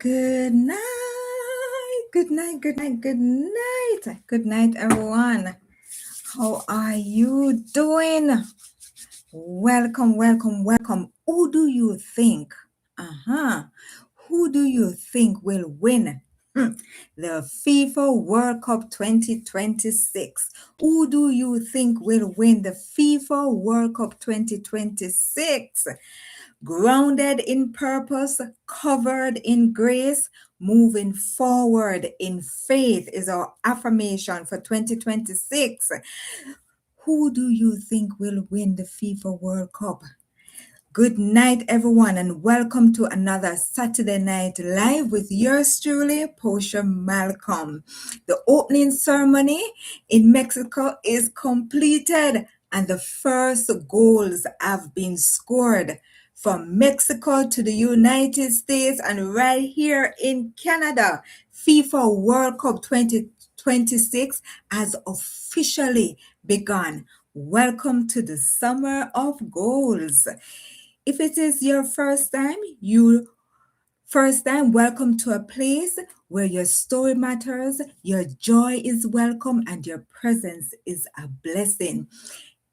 Good night, good night, good night, good night. Good night, everyone. How are you doing? Welcome, welcome, welcome. Who do you think? Who do you think will win the FIFA World Cup 2026? Who do you think will win the FIFA World Cup 2026? Grounded in purpose, covered in grace, moving forward in faith is our affirmation for 2026. Who do you think will win the FIFA World Cup? Good night, everyone, and welcome to another Saturday Night Live with yours truly, Posha Malcolm. The opening ceremony in Mexico is completed, and the first goals have been scored from Mexico to the United States and right here in Canada. FIFA World Cup 2026 has officially begun. Welcome to the Summer of Goals. If it is your first time, welcome to a place where your story matters, your joy is welcome, and your presence is a blessing.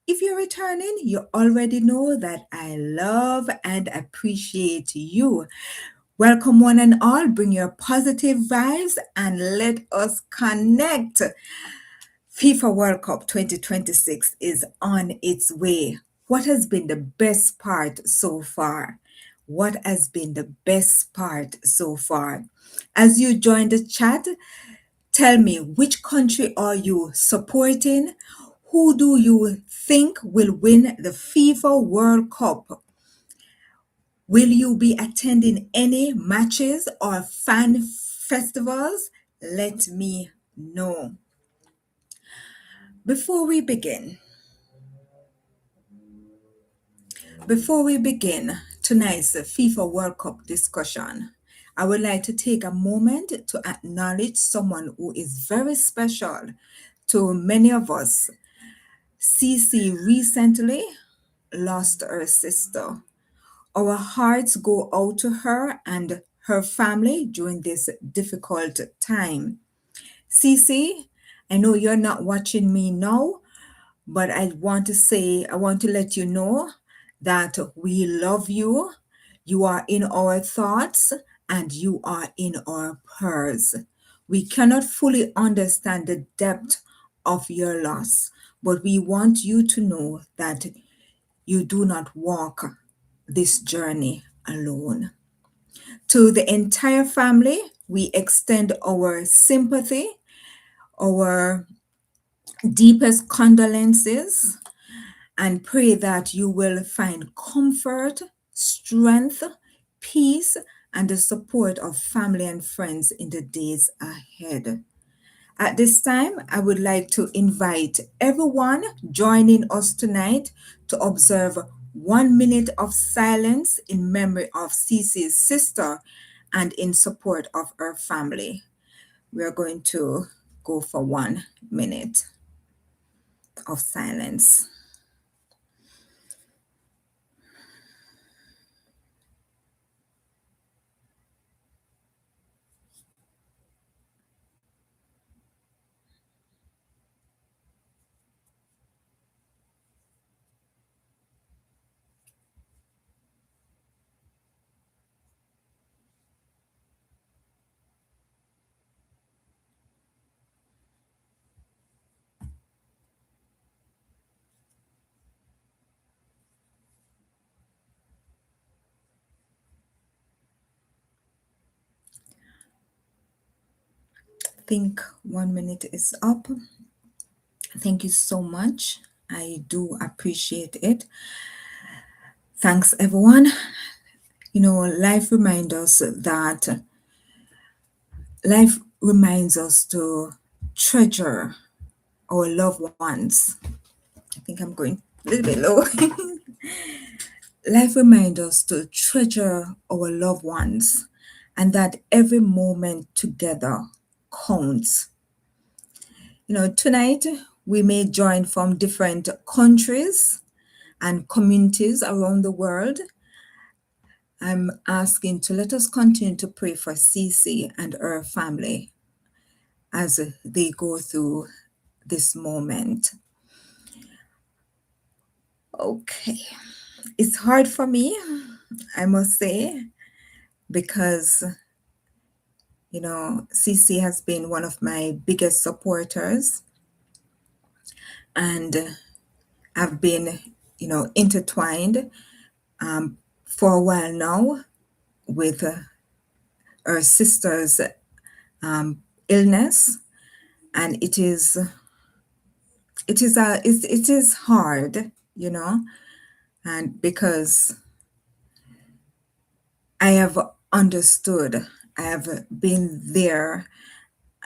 If you're returning, you already know that I love and appreciate you. Welcome, one and all. Bring your positive vibes and let us connect. FIFA World Cup 2026 is on its way. What has been the best part so far? What has been the best part so far? As you join the chat, tell me, which country are you supporting? Who do you think will win the FIFA World Cup? Will you be attending any matches or fan festivals? Let me know. Before we begin, tonight's FIFA World Cup discussion, I would like to take a moment to acknowledge someone who is very special to many of us. Cece recently lost her sister. Our hearts go out to her and her family during this difficult time. Cece, I know you're not watching me now, but I want to let you know that we love you. You are in our thoughts and you are in our prayers. We cannot fully understand the depth of your loss, but we want you to know that you do not walk this journey alone. To the entire family, we extend our sympathy, our deepest condolences, and pray that you will find comfort, strength, peace, and the support of family and friends in the days ahead. At this time, I would like to invite everyone joining us tonight to observe 1 minute of silence in memory of Cece's sister and in support of her family. We are going to go for 1 minute of silence. I think 1 minute is up. Thank you so much. I do appreciate it. Thanks, everyone. Life reminds us to treasure our loved ones. I think I'm going a little bit low. Life reminds us to treasure our loved ones and that every moment together counts. Tonight we may join from different countries and communities around the world, I'm asking to let us continue to pray for Cece and her family as they go through this moment. Okay, it's hard for me, I must say, because Cece has been one of my biggest supporters, and I've been, intertwined for a while now with her sister's illness, and it is hard, and because I have understood, I have been there,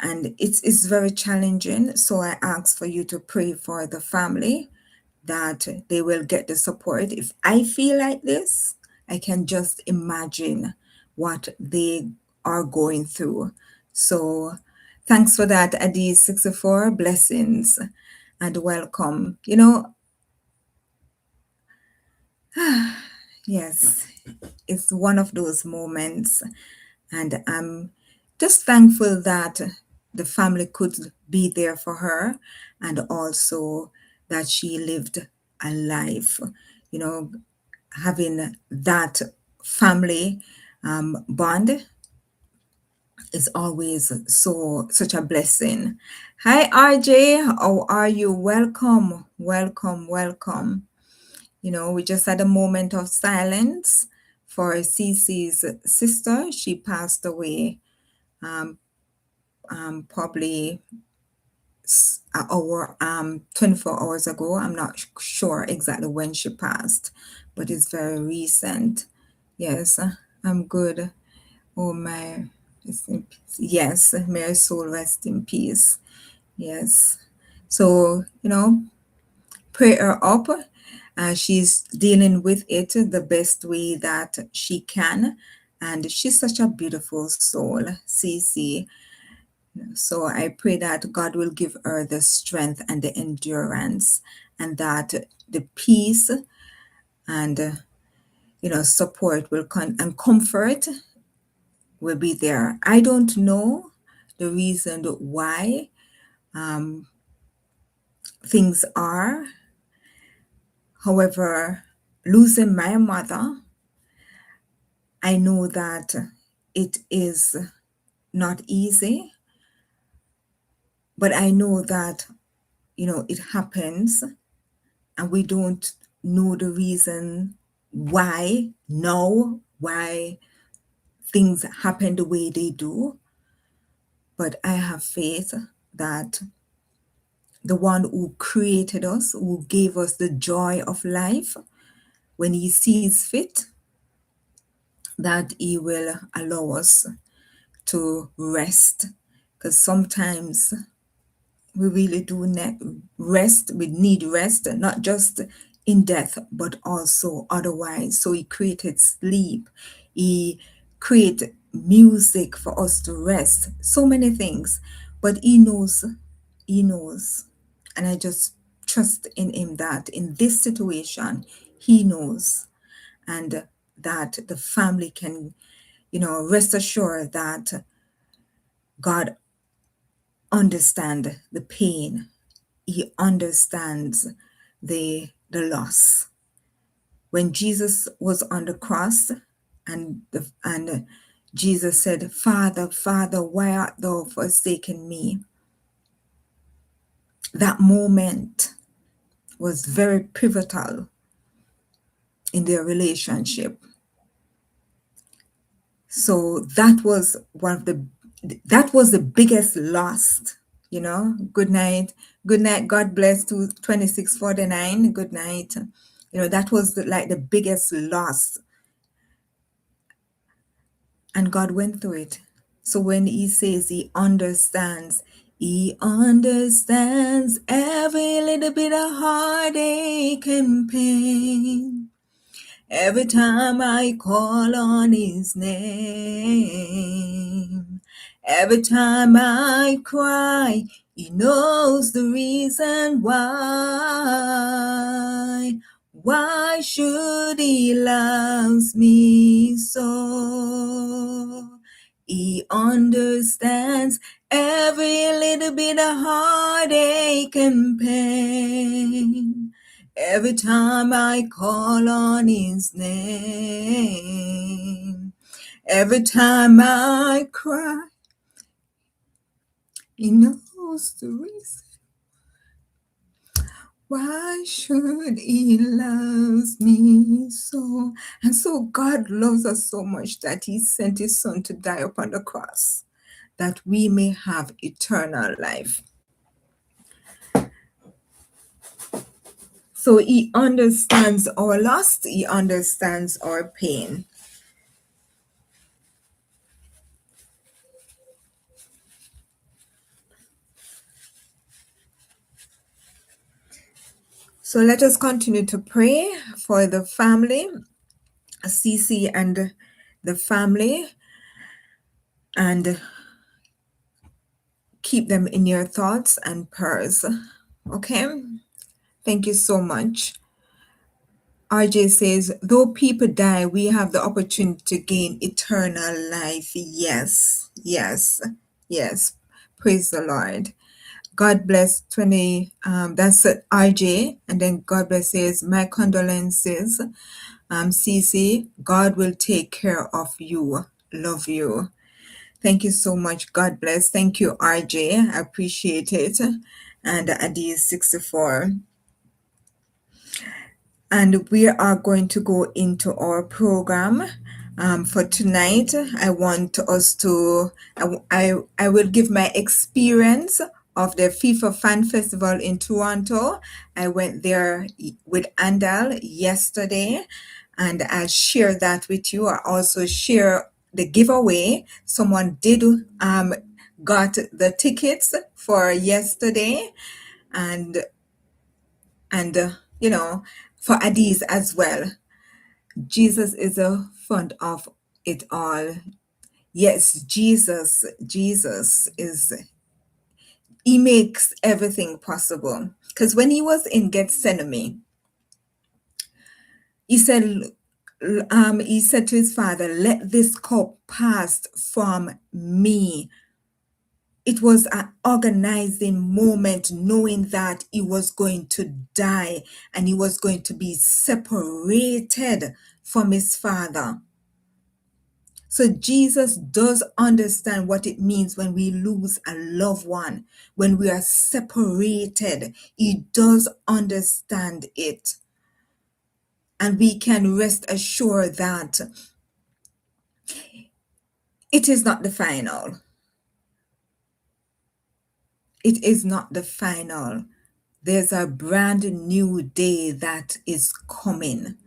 and it's very challenging. So I ask for you to pray for the family that they will get the support. If I feel like this, I can just imagine what they are going through. So thanks for that, Adi 64. Blessings and welcome. Yes, it's one of those moments, and I'm just thankful that the family could be there for her, and also that she lived a life, you know, having that family bond is always such a blessing. Hi RJ, how are you? Welcome, welcome, welcome. We just had a moment of silence for Cece's sister. She passed away probably an hour, 24 hours ago. I'm not sure exactly when she passed, but it's very recent. Yes, I'm good. Oh my, yes, may her soul rest in peace. Yes. So, pray her up. She's dealing with it the best way that she can. And she's such a beautiful soul, Cece. So I pray that God will give her the strength and the endurance, and that the peace and support will come, and comfort will be there. I don't know the reason why things are. However, losing my mother, I know that it is not easy, but I know that, it happens, and we don't know the reason why things happen the way they do. But I have faith that the one who created us, who gave us the joy of life, when he sees fit, that he will allow us to rest. Because sometimes we really do rest. We need rest, not just in death, but also otherwise. So he created sleep. He created music for us to rest. So many things. But he knows. He knows. And I just trust in him that in this situation, he knows. And that the family can, rest assured that God understands the pain. He understands the loss. When Jesus was on the cross, and Jesus said, "Father, Father, why art thou forsaken me?" That moment was very pivotal in their relationship. So that was the biggest loss. Good night, good night, God bless. To 2649, good night. That was like the biggest loss, and God went through it. So when he says he understands every little bit of heartache and pain. Every time I call on his name, every time I cry, he knows the reason why. Why should he loves me so? He understands every little bit of heartache and pain. Every time I call on his name, every time I cry, he knows the reason. Why should he loves me so? And so God loves us so much that he sent his son to die upon the cross, that we may have eternal life. So he understands our loss, he understands our pain. So let us continue to pray for the family, Cece and the family, and keep them in your thoughts and prayers. Okay? Thank you so much. RJ says, though people die, we have the opportunity to gain eternal life. Yes, yes, yes. Praise the Lord. God bless 20. That's RJ. And then God bless says, my condolences. Cece, God will take care of you. Love you. Thank you so much. God bless. Thank you, RJ. I appreciate it. And Adi is 64. And we are going to go into our program for tonight. I want us to, I will give my experience of the FIFA Fan Festival in Toronto. I went there with Andal yesterday, and I'll share that with you. I also share the giveaway. Someone did got the tickets for yesterday, and you know, for Adiz as well. Jesus is a fund of it all. Yes, Jesus is, he makes everything possible. Because when he was in Gethsemane, he said, he said to his father, let this cup pass from me. It was an organizing moment, knowing that he was going to die and he was going to be separated from his father. So Jesus does understand what it means when we lose a loved one, when we are separated. He does understand it. And we can rest assured that it is not the final. It is not the final. There's a brand new day that is coming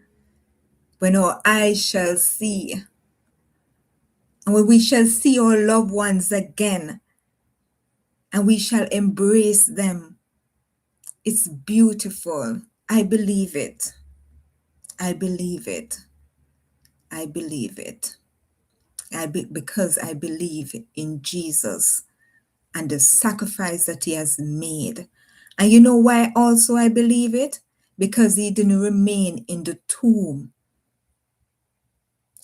when our eyes shall see, and when we shall see our loved ones again, and we shall embrace them. It's beautiful. I believe it. I believe it. I believe it. Because I believe in Jesus and the sacrifice that he has made. And you know why also I believe it? Because he didn't remain in the tomb.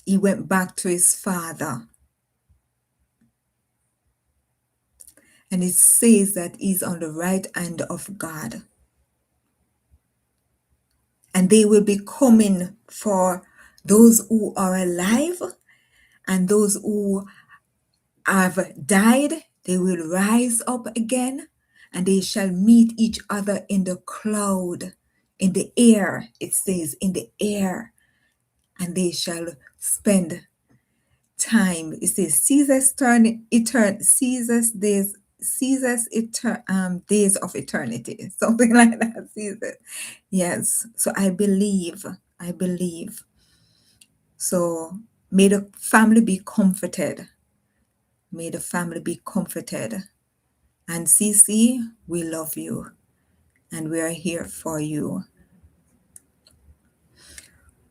He went back to his father. And it says that he's on the right hand of God. And they will be coming for those who are alive and those who have died. They will rise up again and they shall meet each other in the cloud, in the air. It says in the air. And they shall spend time. It says Caesar's days of eternity, something like that. Caesar. Yes. So I believe. So may the family be comforted. May the family be comforted. And Cece, we love you and we are here for you.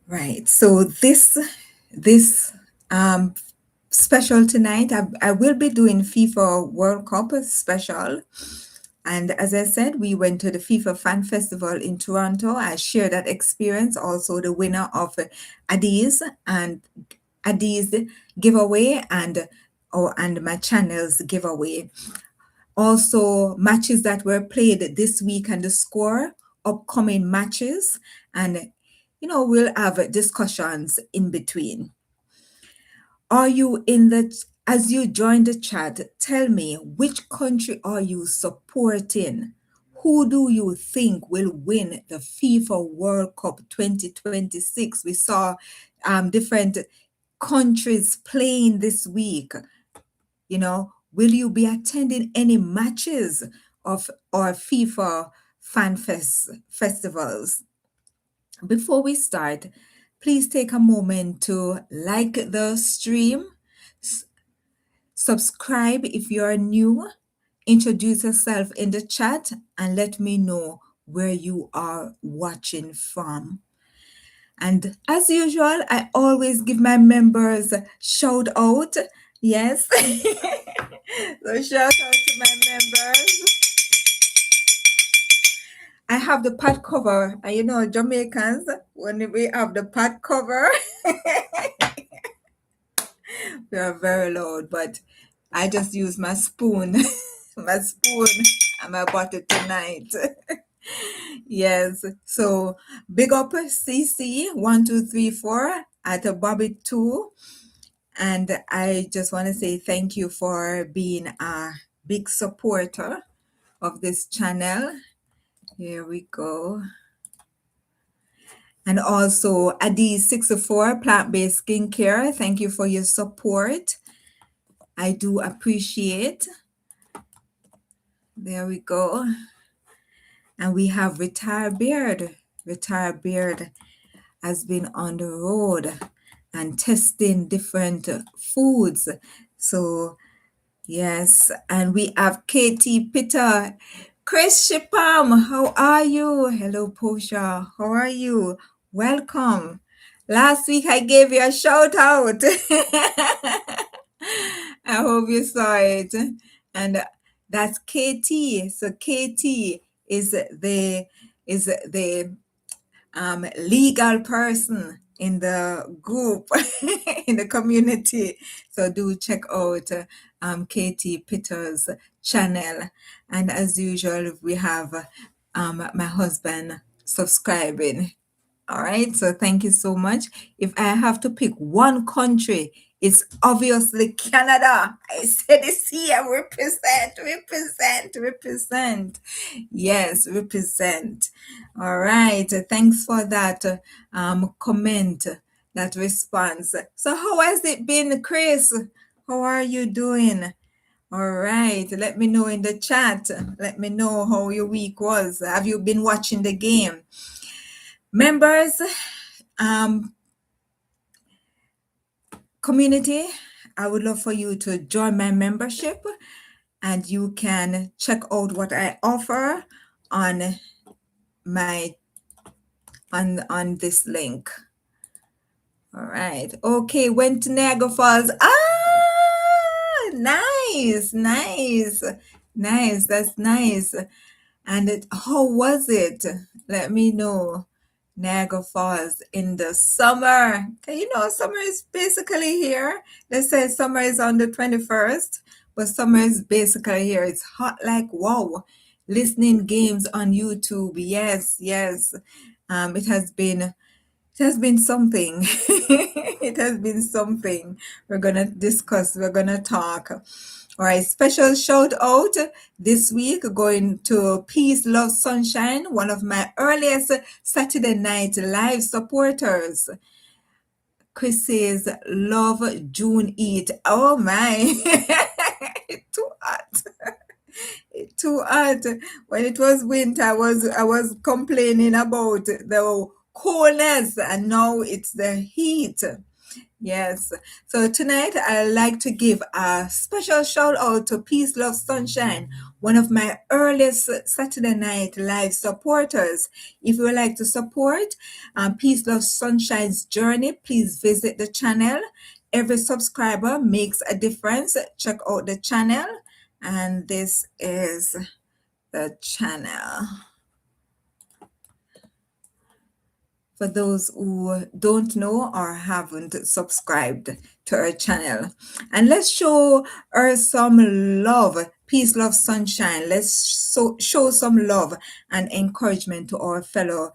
Right. So this special tonight, I will be doing FIFA World Cup special. And as I said, we went to the FIFA Fan Festival in Toronto. I shared that experience. Also, the winner of Adiz and Adiz giveaway and my channel's giveaway. Also, matches that were played this week and the score, upcoming matches, and we'll have discussions in between. Are you in the As you join the chat, tell me, which country are you supporting? Who do you think will win the FIFA World Cup 2026? We saw different countries playing this week. Will you be attending any matches of our FIFA festivals? Before we start, please take a moment to like the stream, subscribe if you are new, introduce yourself in the chat, and let me know where you are watching from. And as usual, I always give my members a shout out. Yes. So shout out to my members. I have the pad cover. And Jamaicans, when we have the pad cover, we are very loud, but I just use my spoon, my spoon and my butter tonight. Yes. So big up CC1234 at Bobby 2. And I just want to say thank you for being a big supporter of this channel. Here we go. And also Adi64 Plant-Based Skincare. Thank you for your support. I do appreciate. There we go. And we have Retired Beard. Retired Beard has been on the road and testing different foods. So yes, and we have Katie Pitter. Chris Shipam, how are you? Hello, Posha. How are you? Welcome. Last week I gave you a shout out. I hope you saw it. And that's KT. So KT is the legal person in the group in the community. So do check out Katie Pitter's channel. And as usual, we have my husband subscribing. All right, so thank you so much. If I have to pick one country, it's obviously Canada. I said this here, represent. Yes, represent. All right, thanks for that comment, that response. So how has it been, Chris? How are you doing? All right, let me know in the chat. Let me know how your week was. Have you been watching the game? Members, community, I would love for you to join my membership, and you can check out what I offer on my on this link. All right. Okay, went to Niagara Falls. Nice. That's nice. And how was it? Let me know. Niagara Falls in the summer. Summer is basically here. They say summer is on the 21st, but summer is basically here. It's hot like wow. Listening games on YouTube. Yes. It has been something. It has been something. We're gonna talk. All right, special shout out this week going to Peace, Love, Sunshine, one of my earliest Saturday night live supporters. Chris says, love June Eat. Oh my, it's too hot. It's too hot. When it was winter, I was complaining about the coolness, and now it's the heat. Yes. So tonight I'd like to give a special shout out to Peace, Love, Sunshine, one of my earliest Saturday night live supporters. If you would like to support Peace, Love, Sunshine's journey, please visit the channel. Every subscriber makes a difference. Check out the channel. And this is the channel. For those who don't know or haven't subscribed to our channel. And let's show her some love, peace, love, sunshine. Let's show some love and encouragement to our fellow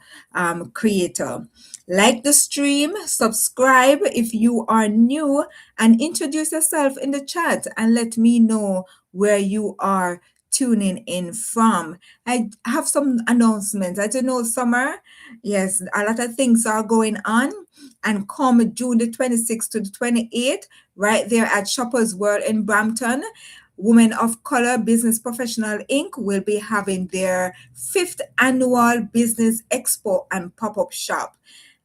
creator. Like the stream, subscribe if you are new, and introduce yourself in the chat and let me know where you are tuning in from. I have some announcements. I don't know, Summer. Yes, a lot of things are going on. And come June the 26th to the 28th, right there at Shoppers World in Brampton, Women of Color Business Professional Inc. will be having their 5th annual Business Expo and pop-up shop.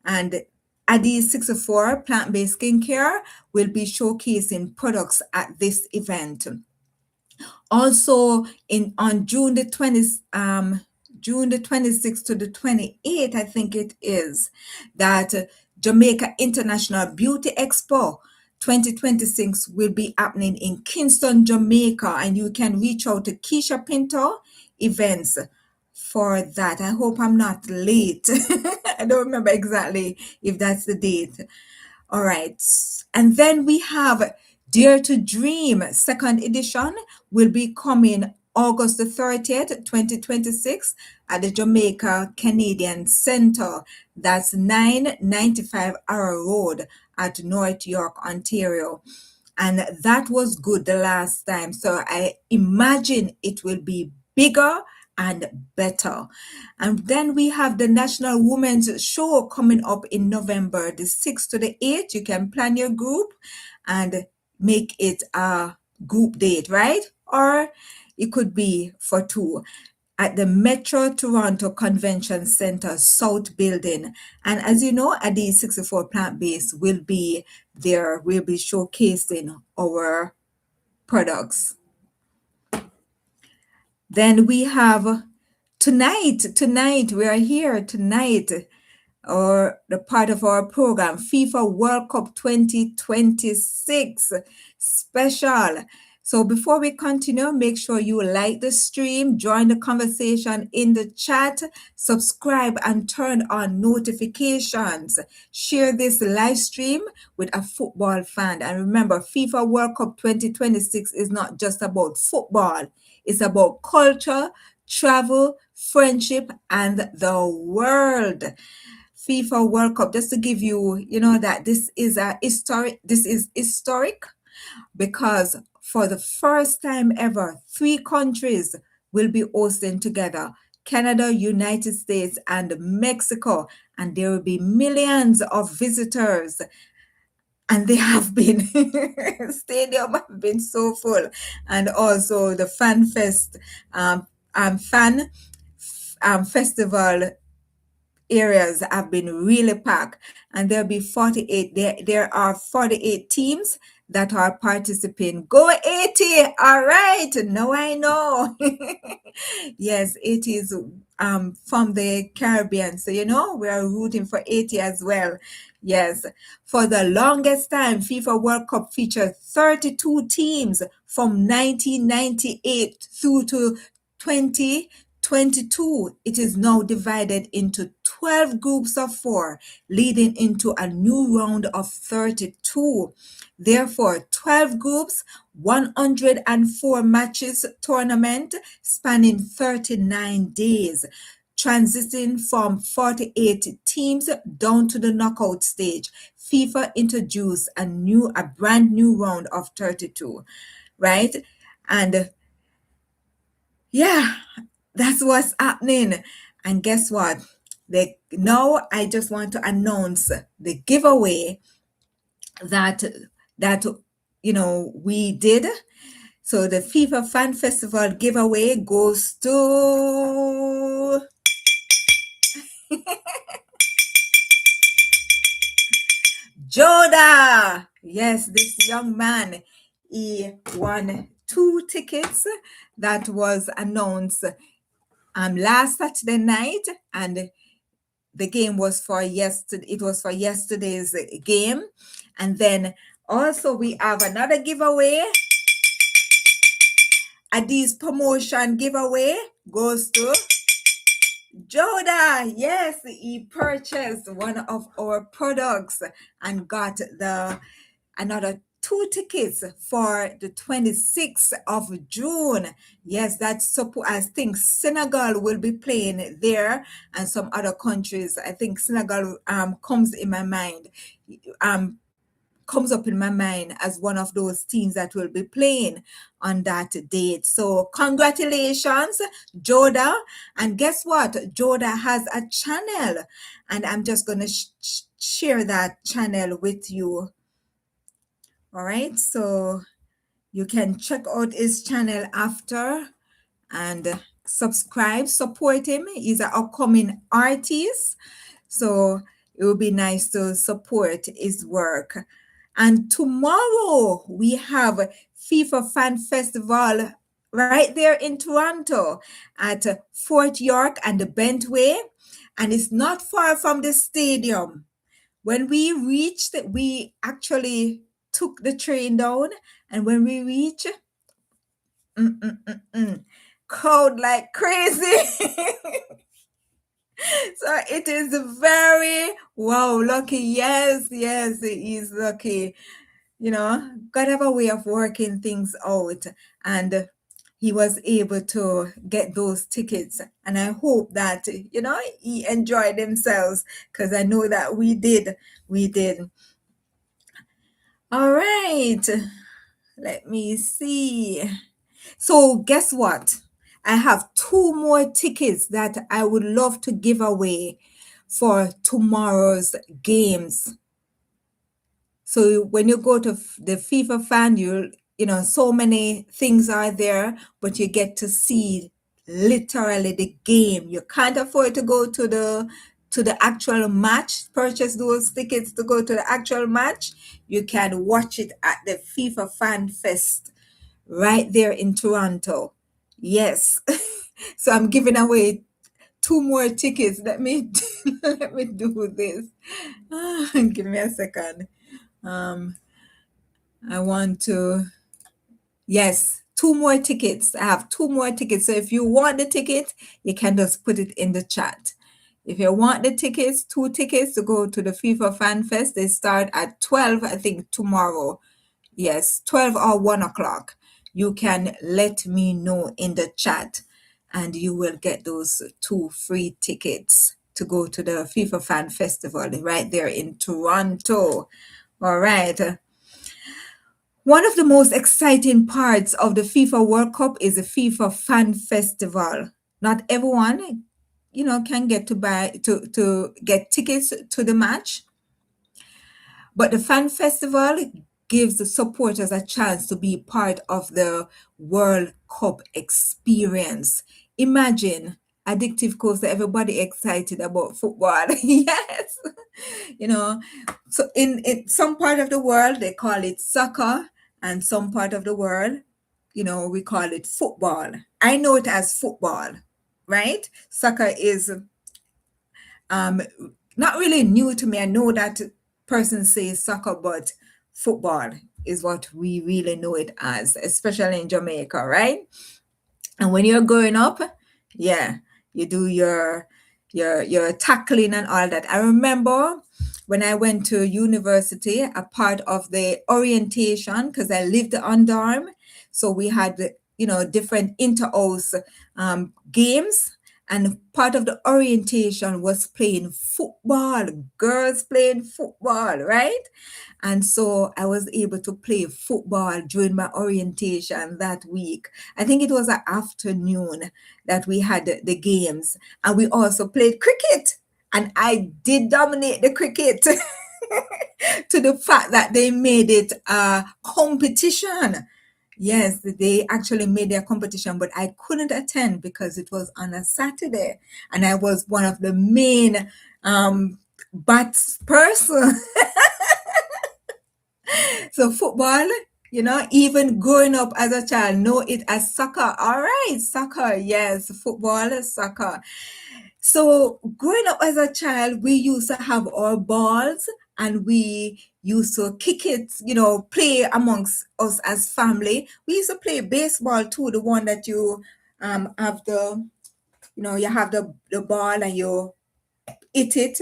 And Adi 64 Plant-Based Skincare will be showcasing products at this event. Also, on June the 26th to the 28th, I think it is, that Jamaica International Beauty Expo 2026 will be happening in Kingston, Jamaica, and you can reach out to Keisha Pinto Events for that. I hope I'm not late. I don't remember exactly if that's the date. All right. And then we have Dare to Dream, second edition, will be coming August the 30th, 2026 at the Jamaica Canadian Center. That's 995 Arrow Road at North York, Ontario. And that was good the last time. So I imagine it will be bigger and better. And then we have the National Women's Show coming up in November, the 6th to the 8th. You can plan your group and make it a group date, right? Or it could be for two at the Metro Toronto Convention Center South Building. And as you know, at the 64 Plant Based will be there. We'll be showcasing our products. Then we have tonight we are here tonight, or the part of our program, FIFA World Cup 2026 special. So before we continue, make sure you like the stream, join the conversation in the chat, subscribe and turn on notifications. Share this live stream with a football fan. And remember, FIFA World Cup 2026 is not just about football. It's about culture, travel, friendship, and the world. FIFA World Cup, just to give you, that this is historic because for the first time ever, 3 countries will be hosting together: Canada, United States, and Mexico. And there will be millions of visitors. And they have been, stadium have been so full. And also the Fan Fest, festival areas have been really packed, and there'll be 48 there are 48 teams that are participating. Go 80. All right, now I know. Yes, it is from the Caribbean, so we are rooting for 80 as well. Yes, for the longest time, FIFA World Cup featured 32 teams from 1998 through to 2022. It is now divided into 12 groups of 4, leading into a new round of 32. Therefore, 12 groups, 104 matches tournament spanning 39 days, transiting from 48 teams down to the knockout stage. FIFA introduced a brand new round of 32, right? And yeah, that's what's happening. And guess what? Now I just want to announce the giveaway that we did. So the FIFA Fan Festival giveaway goes to Joda. Yes, this young man, he won 2 tickets that was announced last Saturday night, and the game was for yesterday. It was for yesterday's game. And then also we have another giveaway. Adi's promotion giveaway goes to Joda. Yes, he purchased one of our products and got another two tickets for the 26th of June. Yes, I think Senegal will be playing there and some other countries. I think Senegal um comes up in my mind as one of those teams that will be playing on that date. So congratulations, Joda. And guess what? Joda has a channel, and I'm just going to share that channel with you. All right. So you can check out his channel after and subscribe, support him. He's an upcoming artist. So it would be nice to support his work. And tomorrow we have FIFA Fan Festival right there in Toronto at Fort York and the Bentway. And it's not far from the stadium. When we reached, we actually took the train down. And when we reached, crowd like crazy. So it is very wow, lucky. Yes, he's lucky. God have a way of working things out, and he was able to get those tickets. And I hope that he enjoyed themselves, because I know that we did. We did. All right. Let me see. So guess what? I have two more tickets that I would love to give away for tomorrow's games. So when you go to the FIFA fan, so many things are there, but you get to see literally the game. You can't afford to go to the actual match, purchase those tickets to go to the actual match. You can watch it at the FIFA Fan Fest right there in Toronto. Yes. So I'm giving away two more tickets. Let me let me do this. Give me a second. I want to, yes, two more tickets. I have two more tickets. So if you want the ticket, you can just put it in the chat. If you want the tickets, two tickets to go to the FIFA Fan Fest, they start at 12, I think, tomorrow. Yes, 12 or 1 o'clock. You can let me know in the chat, and you will get those two free tickets to go to the FIFA Fan Festival right there in Toronto. All right. One of the most exciting parts of the FIFA World Cup is the FIFA Fan Festival. Not everyone, can get to get tickets to the match, but the Fan Festival gives the supporters a chance to be part of the World Cup experience. Imagine addictive course, everybody excited about football. Yes. you know so in some part of the world they call it soccer, and some part of the world we call it football. I know it as football, right? Soccer is um not really new to me. I know that person says soccer, but football is what we really know it as, especially in Jamaica, right? And when you're growing up, yeah, you do your tackling and all that. I remember when I went to university, a part of the orientation, because I lived on dorm, so we had different inter-house games, and part of the orientation was playing football, girls playing football, right? And so I was able to play football during my orientation that week. I think it was an afternoon that we had the games, and we also played cricket. And I did dominate the cricket to the fact that they made it a competition. Yes, they actually made their competition, but I couldn't attend because it was on a Saturday, and I was one of the main bats person. So football, even growing up as a child, know it as soccer. All right, soccer, yes, football, soccer. So growing up as a child, we used to have our balls and we used to kick it, play amongst us as family. We used to play baseball too, the one that you have you have the ball and you hit it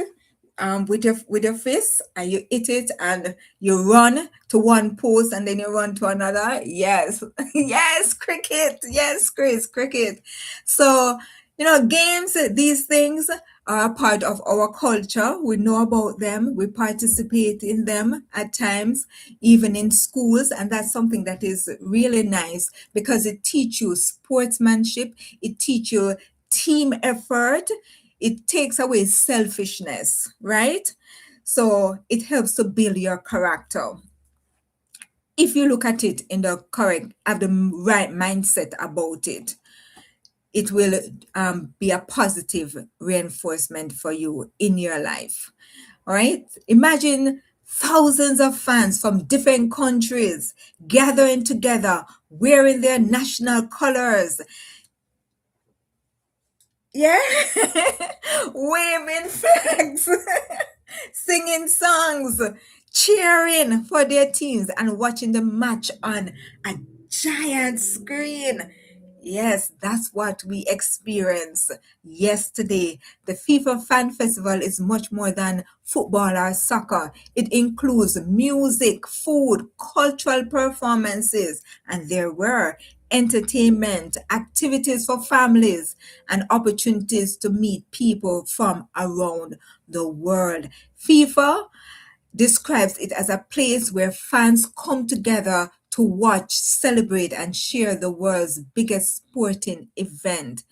with your fist, and you hit it and you run to one post and then you run to another. Yes. Yes, cricket. Yes, Chris, cricket. So games, these things are a part of our culture. We know about them, we participate in them at times, even in schools, and that's something that is really nice because it teaches you sportsmanship, it teaches you team effort, it takes away selfishness, right? So it helps to build your character. If you look at it in the correct, have the right mindset about it, it will be a positive reinforcement for you in your life. All right. Imagine thousands of fans from different countries gathering together, wearing their national colors. Yeah. Waving flags, singing songs, cheering for their teams, and watching the match on a giant screen. Yes, that's what we experienced yesterday. The FIFA Fan Festival is much more than football or soccer. It includes music, food, cultural performances, and there were entertainment, activities for families, and opportunities to meet people from around the world. FIFA describes it as a place where fans come together to watch, celebrate, and share the world's biggest sporting event.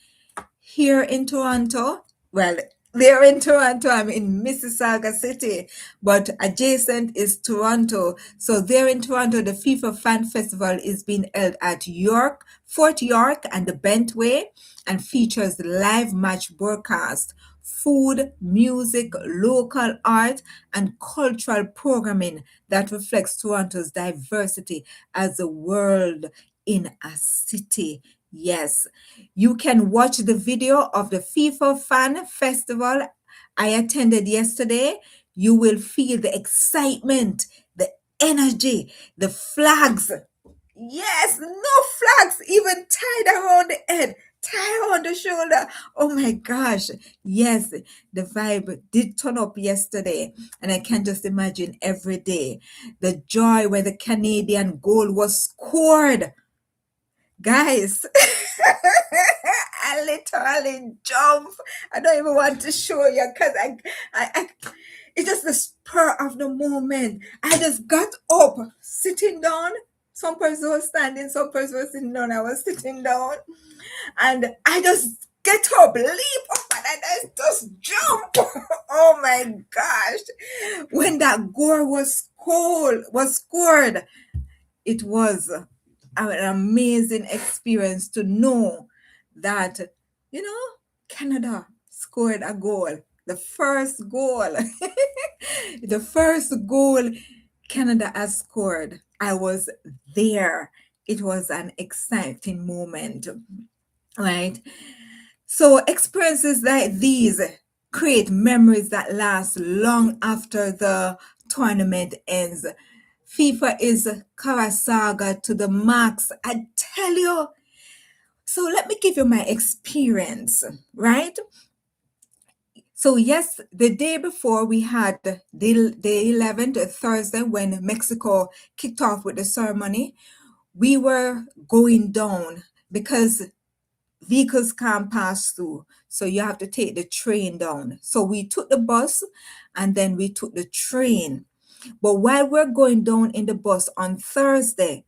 Here in Toronto, well, they're in Toronto, I'm in Mississauga City, but adjacent is Toronto. So there in Toronto, the FIFA Fan Festival is being held at Fort York and the Bentway, and features live match broadcast, food, music, local art, and cultural programming that reflects Toronto's diversity as a world in a city. Yes, you can watch the video of the FIFA Fan Festival I attended yesterday. You will feel the excitement, the energy, the flags. Yes, no flags even tied around the head, tied around the shoulder. Oh my gosh. Yes, the vibe did turn up yesterday, and I can just imagine every day the joy when the Canadian goal was scored. Guys, I literally jump. I don't even want to show you because I it's just the spur of the moment. I just got up, sitting down. Some person was standing, some person was sitting down. I was sitting down, and I just get up, leap up, and I just jump. Oh my gosh! When that goal was scored, it was an amazing experience to know that, you know, Canada scored a goal. The first goal. The first goal Canada has scored. I was there. It was an exciting moment, right? So experiences like these create memories that last long after the tournament ends. FIFA is Karasaga to the max. I tell you. So let me give you my experience, right? So yes, the day before we had the 11th, Thursday, when Mexico kicked off with the ceremony, we were going down because vehicles can't pass through. So you have to take the train down. So we took the bus and then we took the train. But while we're going down in the bus on Thursday,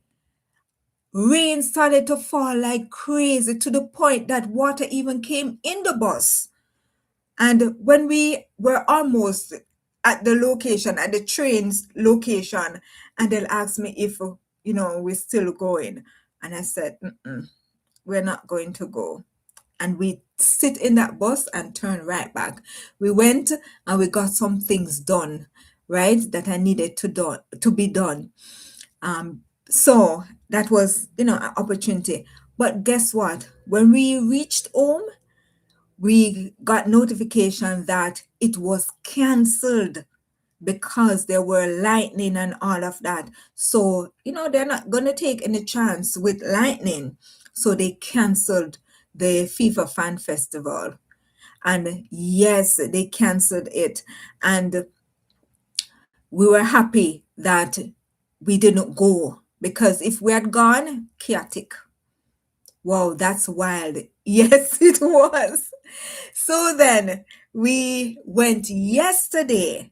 rain started to fall like crazy to the point that water even came in the bus. And when we were almost at the location, at the train's location, and they'll ask me if, we're still going. And I said, we're not going to go. And we sit in that bus and turn right back. We went and we got some things done, right, that I needed to be done. So that was, an opportunity. But guess what? When we reached home, we got notification that it was canceled. because there were lightning and all of that. So, they're not going to take any chance with lightning. So they canceled the FIFA Fan Festival. And yes, they canceled it. And we were happy that we didn't go, because if we had gone, chaotic. Wow, that's wild. Yes, it was. So then we went yesterday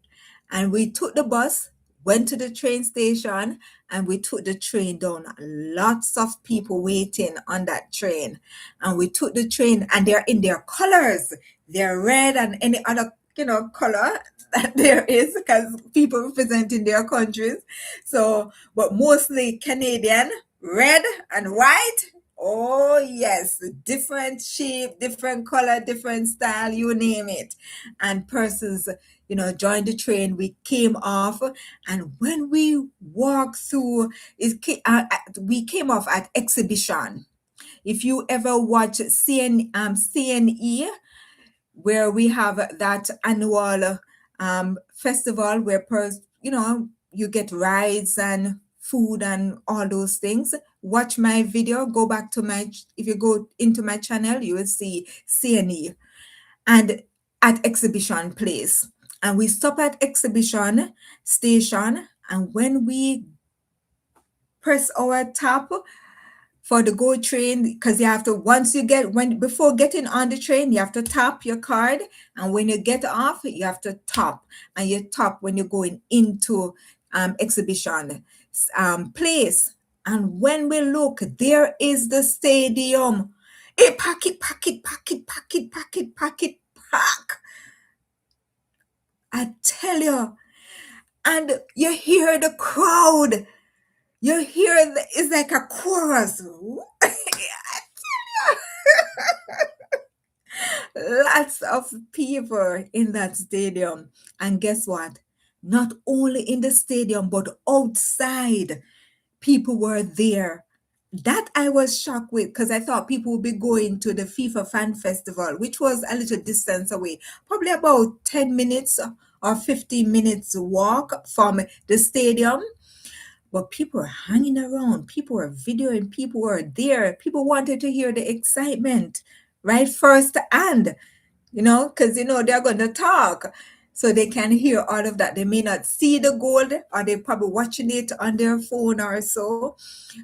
and we took the bus, went to the train station, and we took the train down. Lots of people waiting on that train. And we took the train, and they're in their colors. They're red and any other, color that there is, because people representing their countries. So, but mostly Canadian, red and white. Oh, yes, different shape, different color, different style, you name it. And persons, joined the train. We came off, and when we walked through, we came off at exhibition. If you ever watch CNE, where we have that annual festival where you get rides and food and all those things. Watch my video, go back to if you go into my channel, you will see CNE and at exhibition place. And we stop at exhibition station, and when we press our tap for the go train, because you have to, before getting on the train, you have to tap your card, and when you get off, you have to tap, and you tap when you're going into exhibition place. And when we look, there is the stadium. Pack it, pack it, pack it, pack it, pack it, pack it, pack. I tell you. And you hear the crowd. You hear it's like a chorus. Lots of people in that stadium. And guess what? Not only in the stadium, but outside, people were there. That I was shocked with, because I thought people would be going to the FIFA Fan Festival, which was a little distance away, probably about 10 minutes or 15 minutes walk from the stadium. But people were hanging around, people were videoing, people were there, people wanted to hear the excitement right first hand, because they're going to talk. So they can hear all of that. They may not see the goal, or they're probably watching it on their phone or so.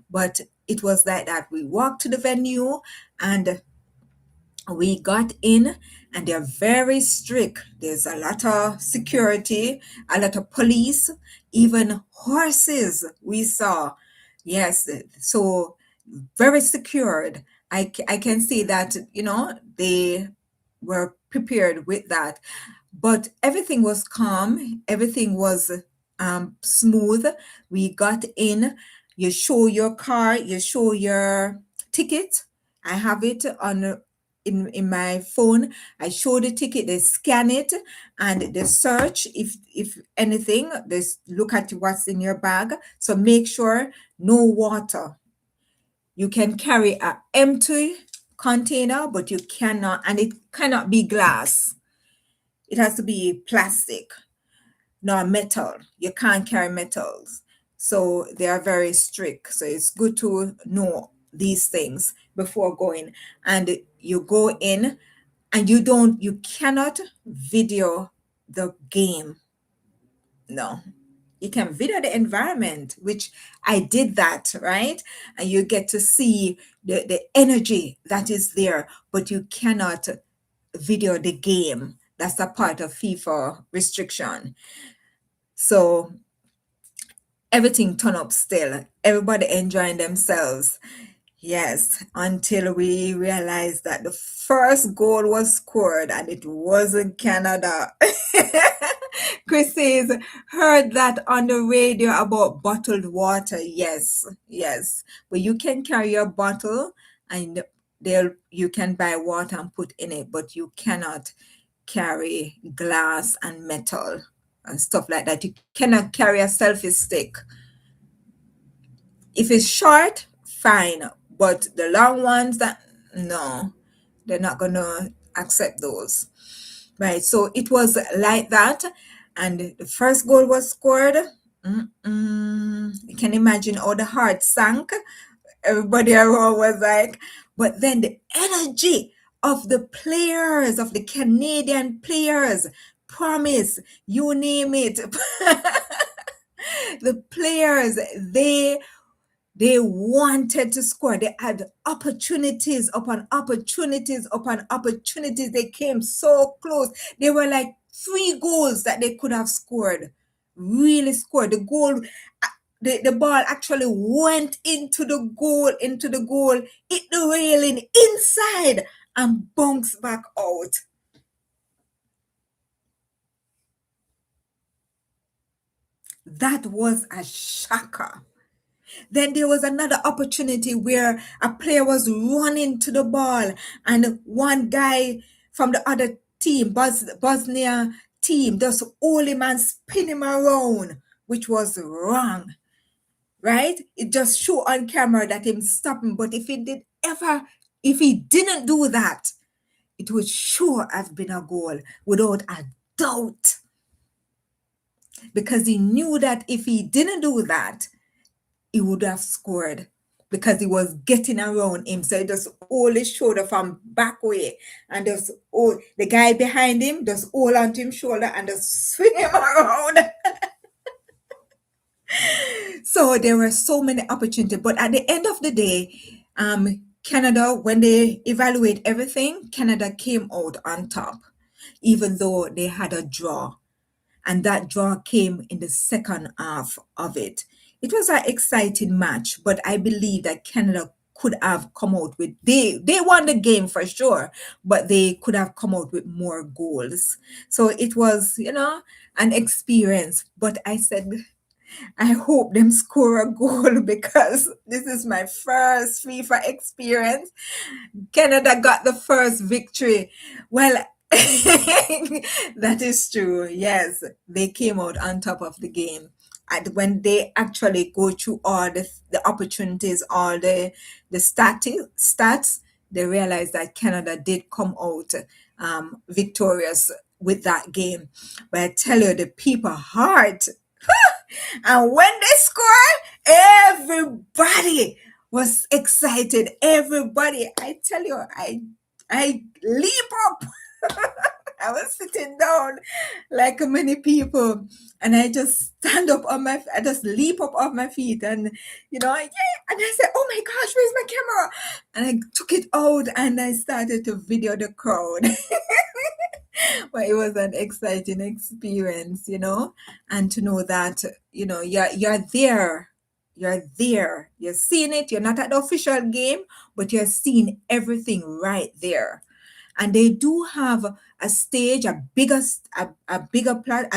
But it was like that. We walked to the venue, and we got in, and they're very strict. There's a lot of security, a lot of police, even horses we saw. Yes, so very secured. I can see that, they were prepared with that. But everything was calm, everything was smooth. We got in, you show your car, you show your ticket. I have it on in my phone. I show the ticket, they scan it, and they search if anything, they look at what's in your bag. So make sure no water. You can carry a empty container, but you cannot, and it cannot be glass. It has to be plastic, not metal. You can't carry metals. So they are very strict. So it's good to know these things before going. And you go in, and you cannot video the game. No. You can video the environment, which I did that, right? And you get to see the energy that is there, but you cannot video the game. That's a part of FIFA restriction. So everything turned up still. Everybody enjoying themselves. Yes, until we realized that the first goal was scored and it wasn't Canada. Chris says, heard that on the radio about bottled water. Yes, yes. But you can carry your bottle, and you can buy water and put in it, but you cannot carry glass and metal and stuff like that. You cannot carry a selfie stick. If it's short, fine. But the long ones, no, they're not gonna accept those. Right. So it was like that. and the first goal was scored. You can imagine how the heart sank. Everybody around was like, but then the energy of the players, of the Canadian players, promise, you name it. The players, they wanted to score. They had opportunities upon opportunities upon opportunities. They came so close. They were like 3 goals that they could have scored. Really scored. The goal, the ball actually went into the goal, hit the railing inside and bounced back out. That was a shocker. Then there was another opportunity where a player was running to the ball, and one guy from the other team, Bosnia team, just hold him and spin him around, which was wrong, right? It just showed on camera that him stopping, but if he didn't do that, it would sure have been a goal without a doubt, because he knew that if he didn't do that, he would have scored, because he was getting around him. So he just hold his shoulder from back way and just hold the guy behind him, just hold onto his shoulder and just swing him around. So there were so many opportunities. But at the end of the day, Canada, when they evaluate everything, Canada came out on top, even though they had a draw. And that draw came in the second half of it. It was an exciting match, but I believe that Canada could have come out with they won the game for sure, but they could have come out with more goals. So it was, an experience. But I said, I hope them score a goal because this is my first FIFA experience. Canada got the first victory. Well, that is true. Yes, they came out on top of the game. And when they actually go through all the opportunities, all the stats, they realize that Canada did come out victorious with that game. But I tell you, the people heart. And when they scored, everybody was excited. Everybody, I tell you, I leap up. I was sitting down like many people, and I just I just leap up off my feet, and yeah, and I said, "Oh my gosh, where's my camera?" And I took it out and I started to video the crowd. But it was an exciting experience, and to know that, you're there. You're there. You're seeing it. You're not at the official game, but you're seeing everything right there. And they do have a stage, a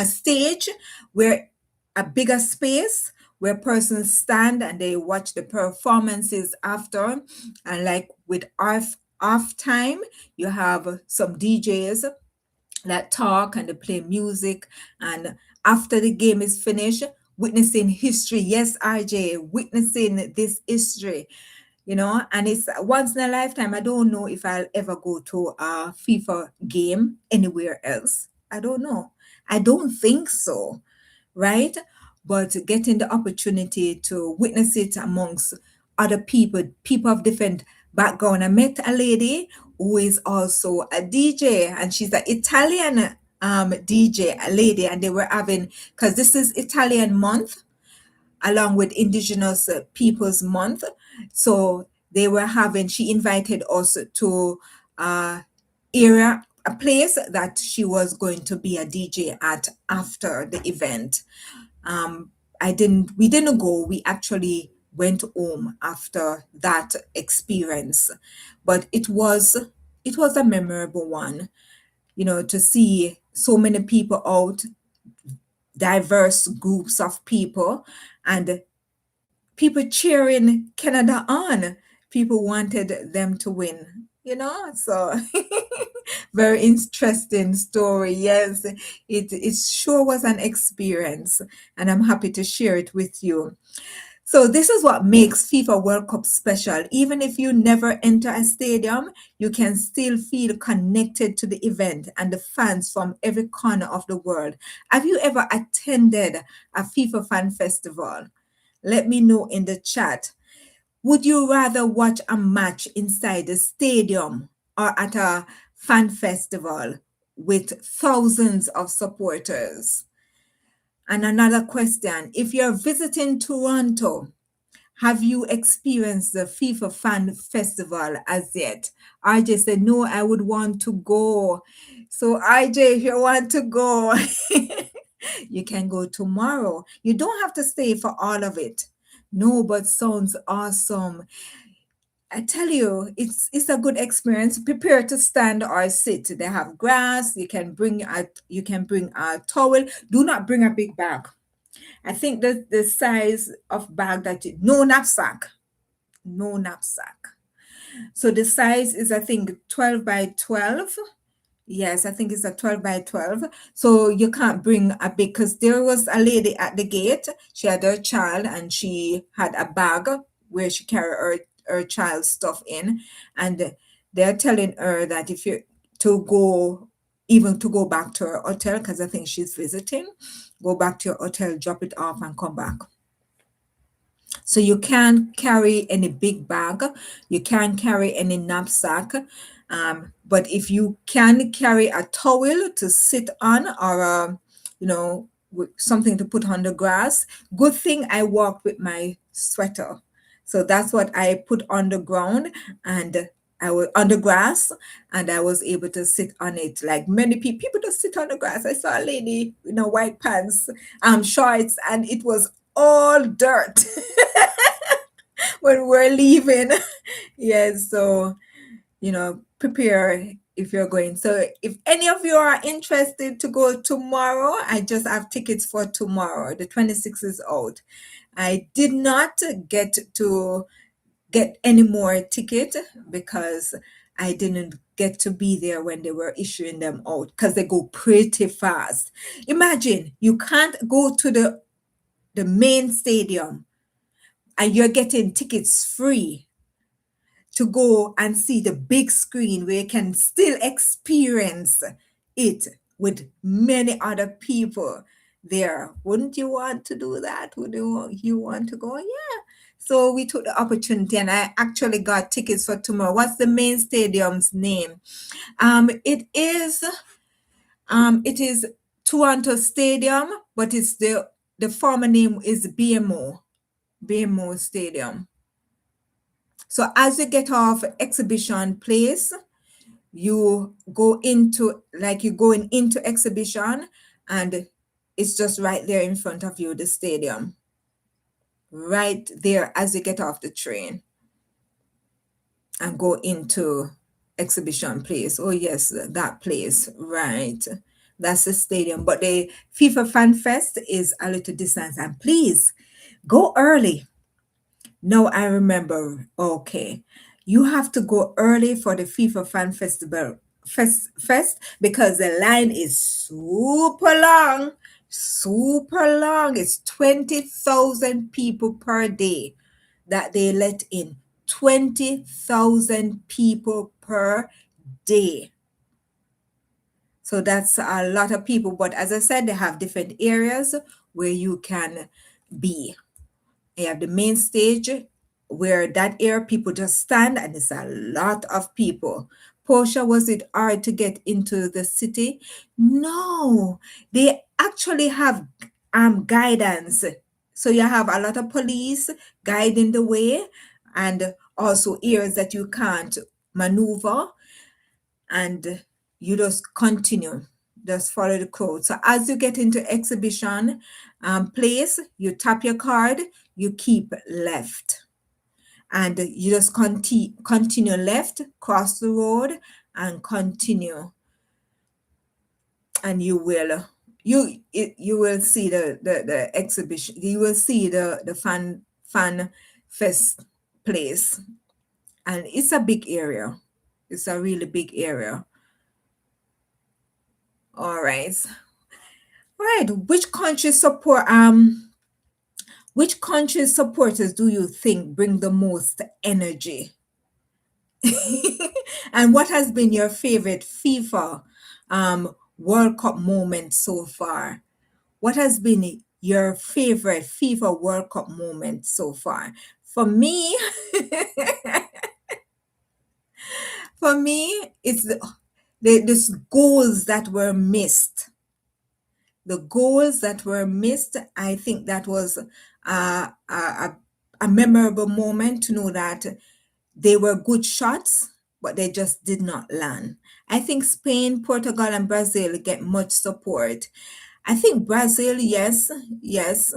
stage where a bigger space where persons stand and they watch the performances after. And like with off time, you have some DJs that talk and they play music, and after the game is finished, witnessing history. Yes, RJ, witnessing this history, and it's once in a lifetime. I don't know if I'll ever go to a FIFA game anywhere else. I don't know. I don't think so, right? But getting the opportunity to witness it amongst other people of different background. I met a lady who is also a DJ, and she's an Italian DJ, a lady, and they were having, because this is Italian month along with Indigenous Peoples Month. So she invited us to a place that she was going to be a DJ at after the event. We didn't go. We actually went home after that experience, but it was a memorable one, to see so many people out, diverse groups of people, and people cheering Canada on. People wanted them to win, so very interesting story. Yes, it sure was an experience, and I'm happy to share it with you. So this is what makes FIFA World Cup special. Even if you never enter a stadium, you can still feel connected to the event and the fans from every corner of the world. Have you ever attended a FIFA fan festival? Let me know in the chat. Would you rather watch a match inside the stadium or at a fan festival with thousands of supporters? And another question, if you're visiting Toronto, have you experienced the FIFA Fan Festival as yet? RJ said, no, I would want to go. So, RJ, if you want to go, you can go tomorrow. You don't have to stay for all of it. No, but sounds awesome. I tell you, it's a good experience. Prepare to stand or sit. They have grass. You can bring a towel. Do not bring a big bag. I think the size of bag no knapsack, no knapsack. So the size is, I think, 12 by 12. Yes, I think it's a 12 by 12. So you can't bring a big, because there was a lady at the gate. She had her child and she had a bag where she carried her child's stuff in. And they're telling her that if you to go, even to go back to her hotel, because I think she's visiting, go back to your hotel, drop it off, and come back. So you can't carry any big bag, you can't carry any knapsack. But if you can carry a towel to sit on or something to put on the grass, good thing I walk with my sweater. So that's what I put on the ground, and I was on the grass, and I was able to sit on it. Like many people just sit on the grass. I saw a lady in a white pants, shorts, and it was all dirt when we're leaving. Yes, so prepare if you're going. So if any of you are interested to go tomorrow, I just have tickets for tomorrow. The 26th is out. I did not get any more ticket because I didn't get to be there when they were issuing them out, because they go pretty fast. Imagine you can't go to the main stadium and you're getting tickets free to go and see the big screen where you can still experience it with many other people there. Wouldn't you want to do that? Would you want to go? Yeah. So we took the opportunity and I actually got tickets for tomorrow. What's the main stadium's name? It is Toronto Stadium, but it's the former name is BMO Stadium. So as you get off Exhibition Place, you go into, like, you're going into Exhibition, and it's just right there in front of you, the stadium. Right there as you get off the train and go into Exhibition Place. Oh yes, that place, right. That's the stadium. But the FIFA Fan Fest is a little distance. And please go early. No, I remember. Okay. You have to go early for the FIFA Fan Festival fest because the line is super long. Super long. It's 20,000 people per day that they let in. 20,000 people per day. So that's a lot of people. But as I said, they have different areas where you can be. You have the main stage where that area people just stand, and it's a lot of people. Portia, was it hard to get into the city? No, they actually have guidance. So you have a lot of police guiding the way, and also areas that you can't maneuver, and you just continue, just follow the code. So as you get into Exhibition Place, you tap your card, you keep left, and you just continue left, cross the road, and continue, and you will see the exhibition. You will see the fan fest place, and it's a big area. It's a really big area. All right. Right. Which country support Which country's supporters do you think bring the most energy? And what has been your favorite FIFA World Cup moment so far? What has been your favorite FIFA World Cup moment so far? For me, for me, it's the goals that were missed. The goals that were missed, I think that was a memorable moment to know that they were good shots, but they just did not land. I think Spain, Portugal, and Brazil get much support. I think Brazil, yes, yes,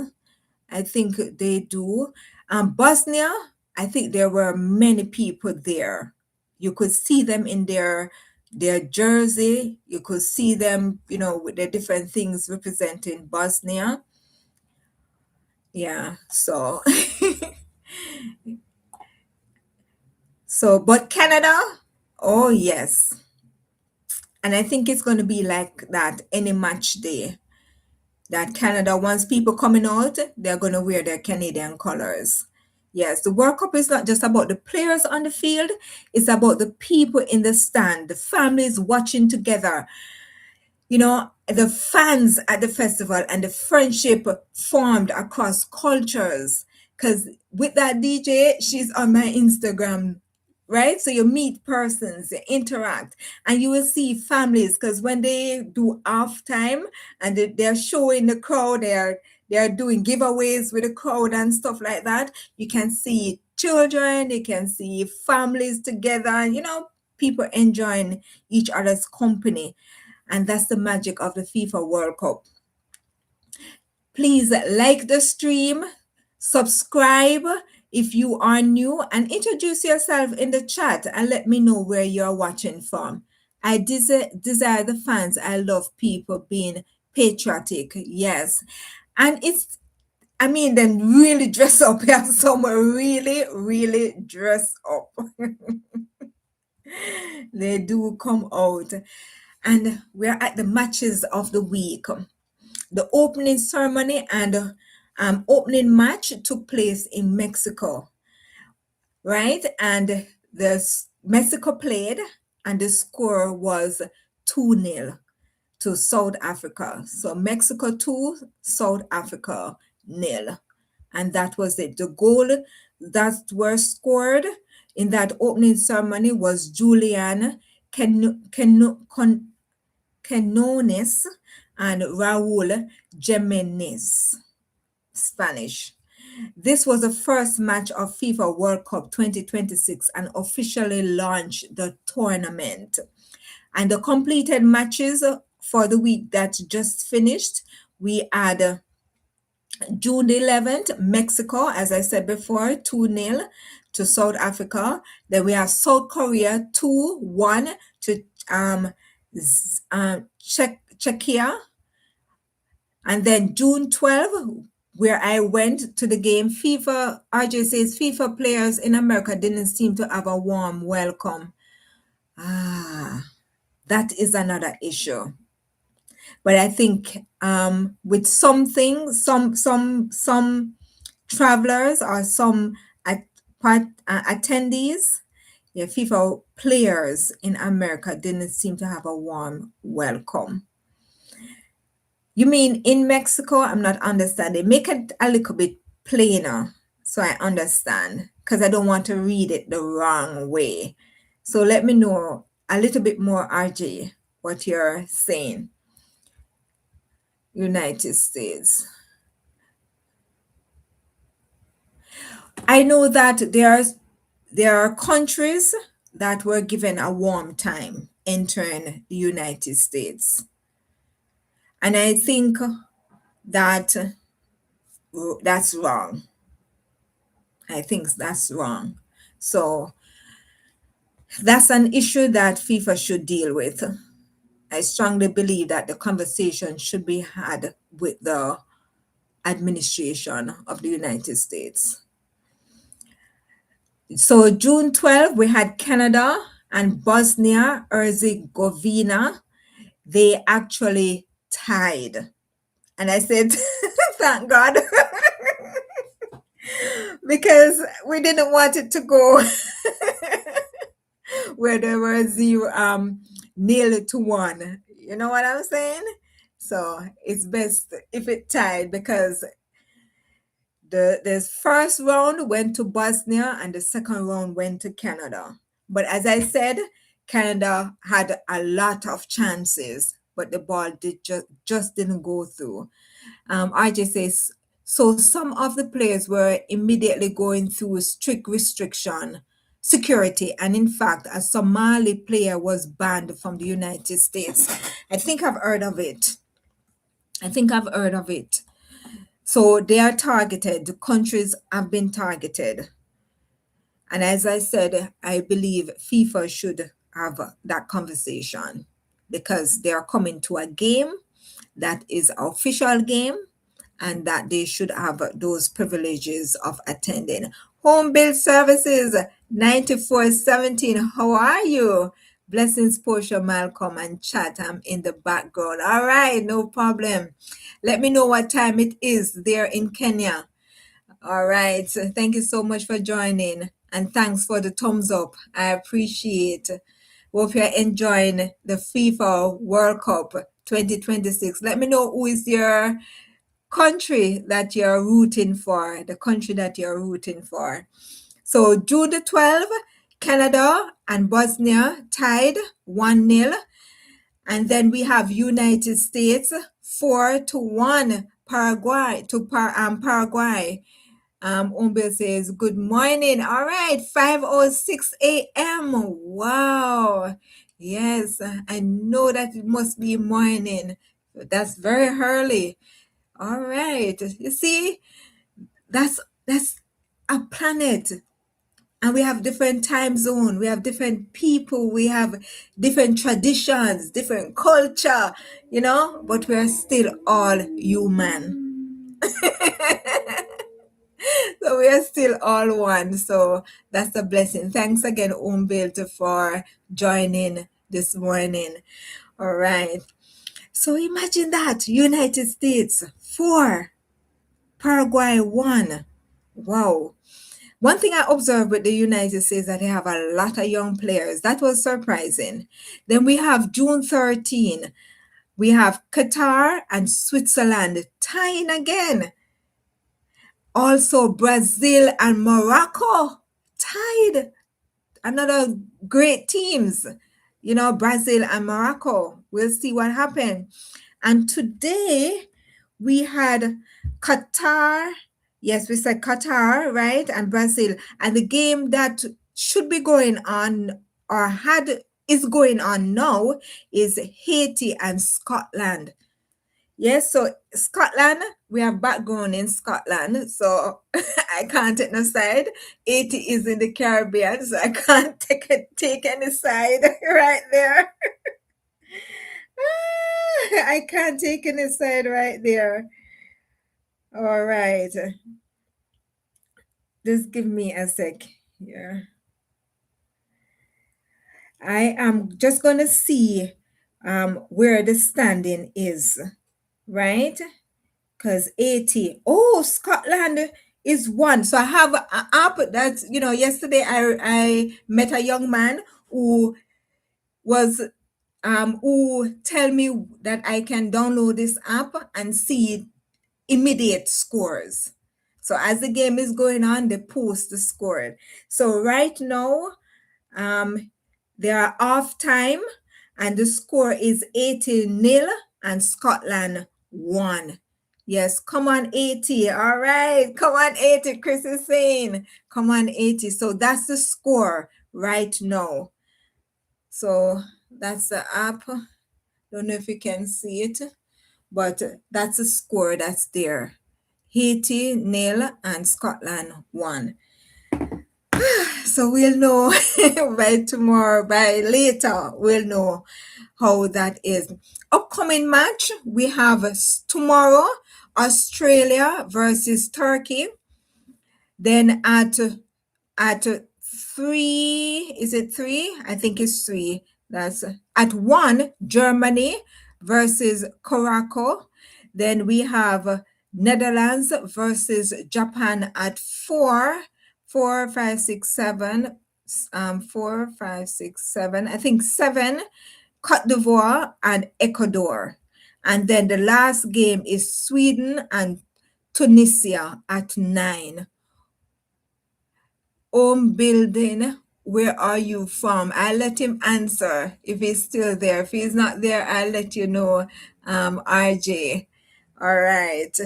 I think they do. Bosnia, I think there were many people there. You could see them in their jersey. You could see them, with the different things representing Bosnia. Yeah. So, but Canada, oh yes, and I think it's going to be like that any match day. That Canada wants people coming out, they're going to wear their Canadian colors. Yes, the World Cup is not just about the players on the field, it's about the people in the stand, the families watching together, the fans at the festival, and the friendship formed across cultures. Because with that DJ, she's on my Instagram, right? So you meet persons, you interact, and you will see families. Because when they do half time and they're showing the crowd, they're doing giveaways with the crowd and stuff like that. You can see children, you can see families together, people enjoying each other's company, and that's the magic of the FIFA World Cup. Please like the stream, subscribe if you are new, and introduce yourself in the chat and let me know where you're watching from. I desire the fans. I love people being patriotic. Yes. And then really dress up. Yeah, some really, really dress up. They do come out. And we're at the matches of the week. The opening ceremony and opening match took place in Mexico, right? And Mexico played, and the score was 2-0 to South Africa. So Mexico 2, South Africa 0. And that was it. The goal that were scored in that opening ceremony was Julian Quinones and Raul Jimenez, Spanish. This was the first match of FIFA World Cup 2026 and officially launched the tournament. And the completed matches for the week that just finished, we had June the 11th, Mexico, as I said before, 2-0 to South Africa. Then we have South Korea 2-1 to Czechia. And then June 12th, where I went to the game, RJ says FIFA players in America didn't seem to have a warm welcome. That is another issue. But I think with some travelers or some attendees, FIFA players in America didn't seem to have a warm welcome. You mean in Mexico? I'm not understanding. Make it a little bit plainer so I understand, because I don't want to read it the wrong way. So let me know a little bit more, RJ, what you're saying. United States. I know that there are countries that were given a warm time entering the United States. And I think that that's wrong. I think that's wrong. So that's an issue that FIFA should deal with. I strongly believe that the conversation should be had with the administration of the United States. So June 12th, we had Canada and Bosnia Herzegovina. They actually tied. And I said, thank God. because we didn't want it to go where there were zero, nil to one. You know what I'm saying? So it's best if it tied because the first round went to Bosnia and the second round went to Canada. But as I said, Canada had a lot of chances, but the ball just didn't go through. RJ says, so some of the players were immediately going through strict restriction security, and in fact, a Somali player was banned from the United States. I think I've heard of it. I think I've heard of it. So they are targeted. The countries have been targeted. And as I said, I believe FIFA should have that conversation because they are coming to a game that is an official game and that they should have those privileges of attending. Home Build Services 9417. How are you? Blessings, Posha Malcolm and chat. I'm in the background. All right, no problem. Let me know what time it is there in Kenya. All right. So thank you so much for joining. And thanks for the thumbs up. I appreciate. Hope you're enjoying the FIFA World Cup 2026. Let me know who is your country that you're rooting for, the country that you're rooting for. So June the 12th, Canada and Bosnia tied 1-0. And then we have United States 4-1 Paraguay to Paraguay. Umbil says, good morning. All right, 5:06 a.m. Wow. Yes, I know that it must be morning. That's very early. All right. You see, that's a planet. And we have different time zone, we have different people, we have different traditions, different culture, but we're still all human. So we are still all one. So that's a blessing. Thanks again, Umbilt, for joining this morning. All right. So imagine that. United States 4, Paraguay 1. Wow. One thing I observed with the United States that they have a lot of young players. That was surprising. Then we have June 13. We have Qatar and Switzerland tying again. Also, Brazil and Morocco tied. Another great teams. Brazil and Morocco. We'll see what happened. And today we had Qatar. Yes, we said Qatar, right? And Brazil. And the game that should be going on or is going on now is Haiti and Scotland. Yes, so Scotland, we have background in Scotland, so I can't take no side. Haiti is in the Caribbean, so I can't take any side right there. I can't take any side right there. All right. Just give me a sec here. I am just going to see where the standing is, right? Because 80. Oh, Scotland is one. So I have an app that's, yesterday I met a young man who was who tell me that I can download this app and see immediate scores. So as the game is going on, they post the score. So right now, they are off time and the score is 80-0 and Scotland won. Yes, come on 80. All right, come on 80. Chris is saying, come on 80. So that's the score right now. So that's the app. Don't know if you can see it, but that's the score that's there. Haiti 0 and Scotland 1. So we'll know by tomorrow, by later, we'll know how that is. Upcoming match, we have tomorrow, Australia versus Turkey. Then at 3, is it 3? I think it's 3. That's at 1, Germany versus Morocco. Then we have Netherlands versus Japan at 4, 5, 6, 7, 4, 5, 6, 7, I think 7, Cote d'Ivoire and Ecuador. And then the last game is Sweden and Tunisia at 9. Home building, where are you from? I'll let him answer if he's still there. If he's not there, I'll let you know, RJ. All right.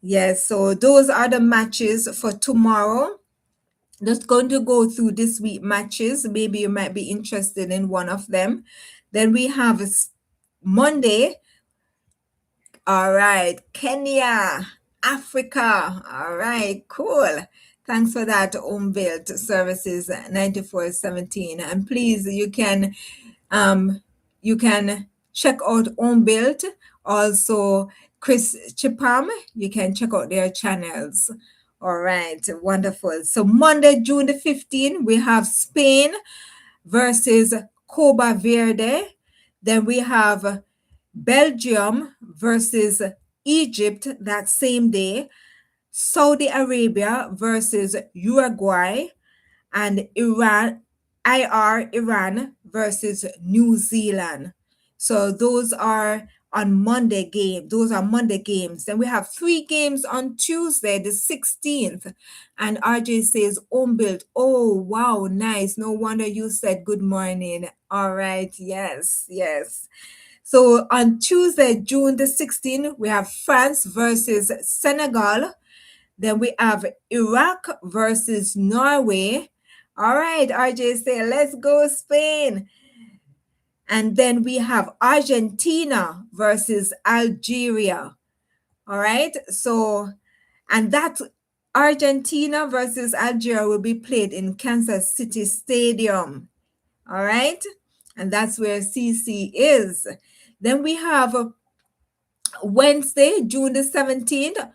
Yes, so those are the matches for tomorrow. Just going to go through this week matches. Maybe you might be interested in one of them. Then we have Monday. All right, Kenya, Africa. All right, cool. Thanks for that, Home Built Services 9417. And please, um you can check out Home Built. Also, Chris Chipam, you can check out their channels. All right, wonderful. So Monday, June the 15th, we have Spain versus Coba Verde. Then we have Belgium versus Egypt that same day, Saudi Arabia versus Uruguay, and Iran versus New Zealand. So those are on Monday game. Those are Monday games. Then we have 3 games on Tuesday, the 16th. And RJ says, home built. Oh, wow, nice. No wonder you said good morning. All right. Yes, yes. So on Tuesday, June the 16th, we have France versus Senegal. Then we have Iraq versus Norway. All right, RJ say, let's go Spain. And then we have Argentina versus Algeria. All right, so, and that Argentina versus Algeria will be played in Kansas City Stadium. All right, and that's where CC is. Then we have Wednesday, June the 17th,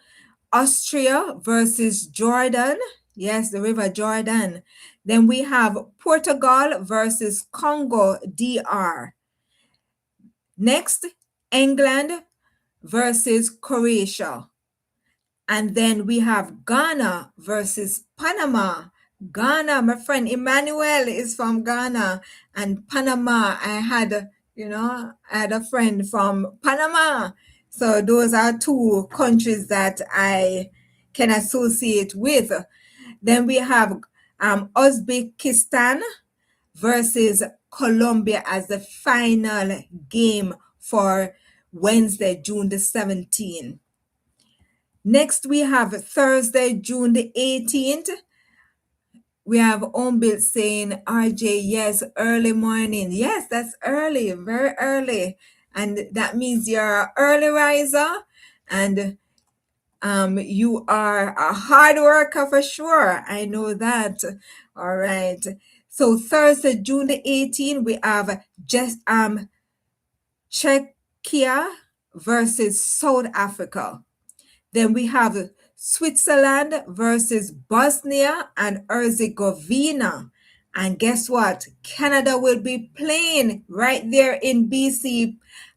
Austria versus Jordan. Yes, the River Jordan. Then we have Portugal versus Congo DR. Next, England versus Croatia. And then we have Ghana versus Panama. Ghana, my friend Emmanuel is from Ghana. And Panama, I had a friend from Panama. So those are 2 countries that I can associate with. Then we have Uzbekistan versus Colombia as the final game for Wednesday, June the 17th. Next, we have Thursday, June the 18th. We have Home Built saying, RJ, yes, early morning. Yes, that's early, very early. And that means you're an early riser and you are a hard worker for sure. I know that. All right. So Thursday, June the 18th, we have Czechia versus South Africa. Then we have Switzerland versus Bosnia and Herzegovina. And guess what? Canada will be playing right there in BC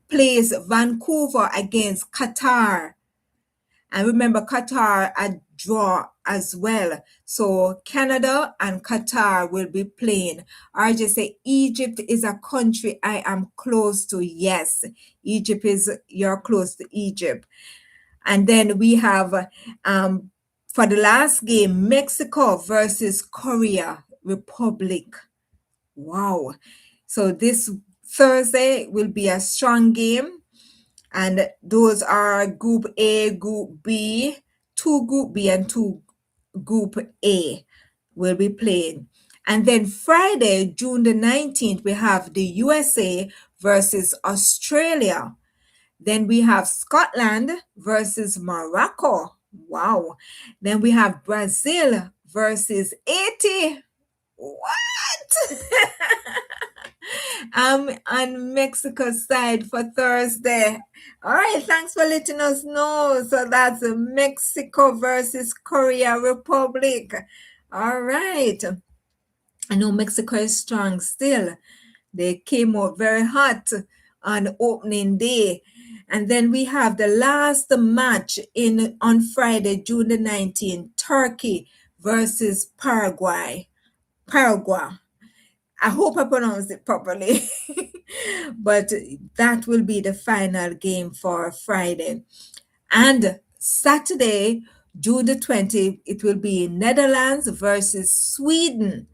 Place, Vancouver against Qatar. And remember, Qatar a draw as well. So Canada and Qatar will be playing. RJ say Egypt is a country I am close to. Yes, Egypt is, you're close to Egypt. And then we have for the last game, Mexico versus Korea Republic. Wow. So this Thursday will be a strong game. And those are Group A, Group B, 2 Group B and 2 Group A will be playing. And then Friday, June the 19th, we have the USA versus Australia. Then we have Scotland versus Morocco. Wow. Then we have Brazil versus Haiti. What? I'm on Mexico's side for Thursday. All right, thanks for letting us know. So that's Mexico versus Korea Republic. All right. I know Mexico is strong still. They came out very hot on opening day. And then we have the last match in on Friday, June the 19th, Turkey versus Paraguay. Paraguay. I hope I pronounced it properly. But that will be the final game for Friday. And Saturday, June the 20th, it will be Netherlands versus Sweden.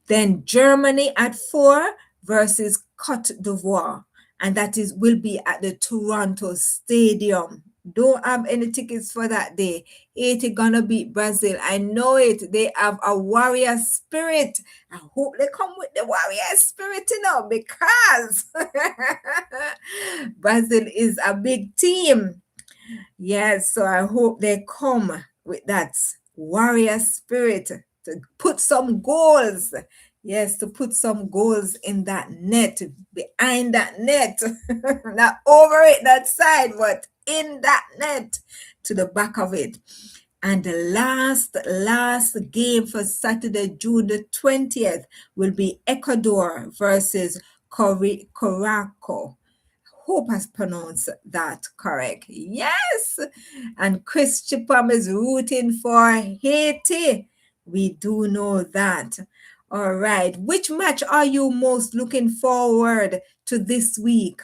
Then Germany at 4 versus Cote d'Ivoire. And that is will be at the Toronto Stadium. Don't have any tickets for that day. Haiti gonna beat Brazil. I know it. They have a warrior spirit. I hope they come with the warrior spirit, because Brazil is a big team. Yes, so I hope they come with that warrior spirit to put some goals. Yes, to put some goals in that net, behind that net, not over it, that side, but in that net, to the back of it. And the last game for Saturday, June the 20th, will be Ecuador versus Caraco. Hope I pronounced that correct. Yes. And Chris Chipam is rooting for Haiti. We do know that. All right. Which match are you most looking forward to this week?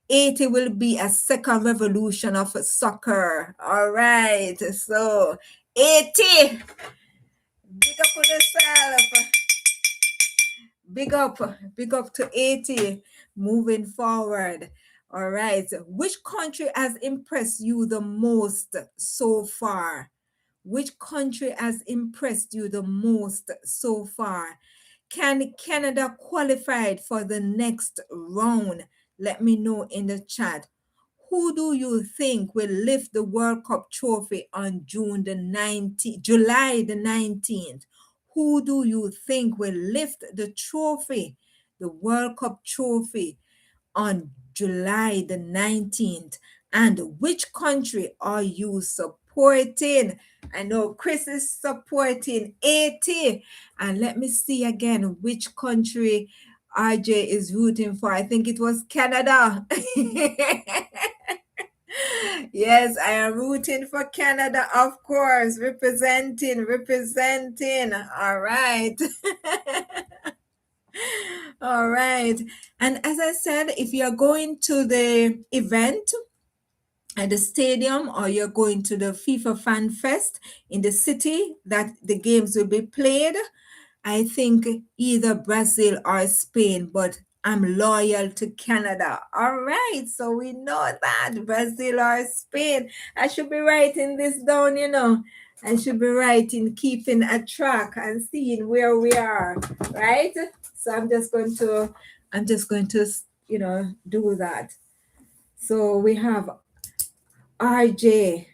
Haiti will be a second revolution of soccer. All right. So, Haiti, big up on yourself. Big up to 80 moving forward. All right. Which country has impressed you the most so far? Which country has impressed you the most so far? Can Canada qualified for the next round? Let me know in the chat. Who do you think will lift the World Cup trophy on July the 19th? Who do you think will lift the trophy, the World Cup trophy, on July the 19th? And which country are you supporting? I know Chris is supporting 80. And let me see again which country RJ is rooting for. I think it was Canada. Yes, I am rooting for Canada, of course. Representing. All right. All right. And as I said, if you're going to the event at the stadium, or you're going to the FIFA Fan Fest in the city that the games will be played, I think either Brazil or Spain, but I'm loyal to Canada. All right, so we know that Brazil or Spain. I should be writing this down. I should be writing, keeping a track and seeing where we are, right? So I'm just going to, do that. So we have RJ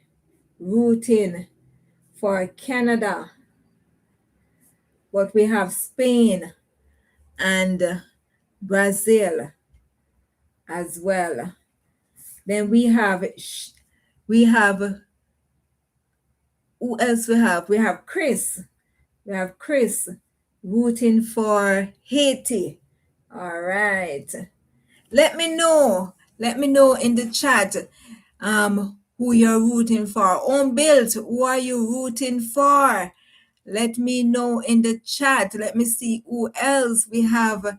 rooting for Canada, but we have Spain and Brazil as well. Then we have who else we have? We have Chris. We have Chris rooting for Haiti. All right. Let me know. Let me know in the chat who you're rooting for. Own built, who are you rooting for? Let me know in the chat. Let me see who else we have.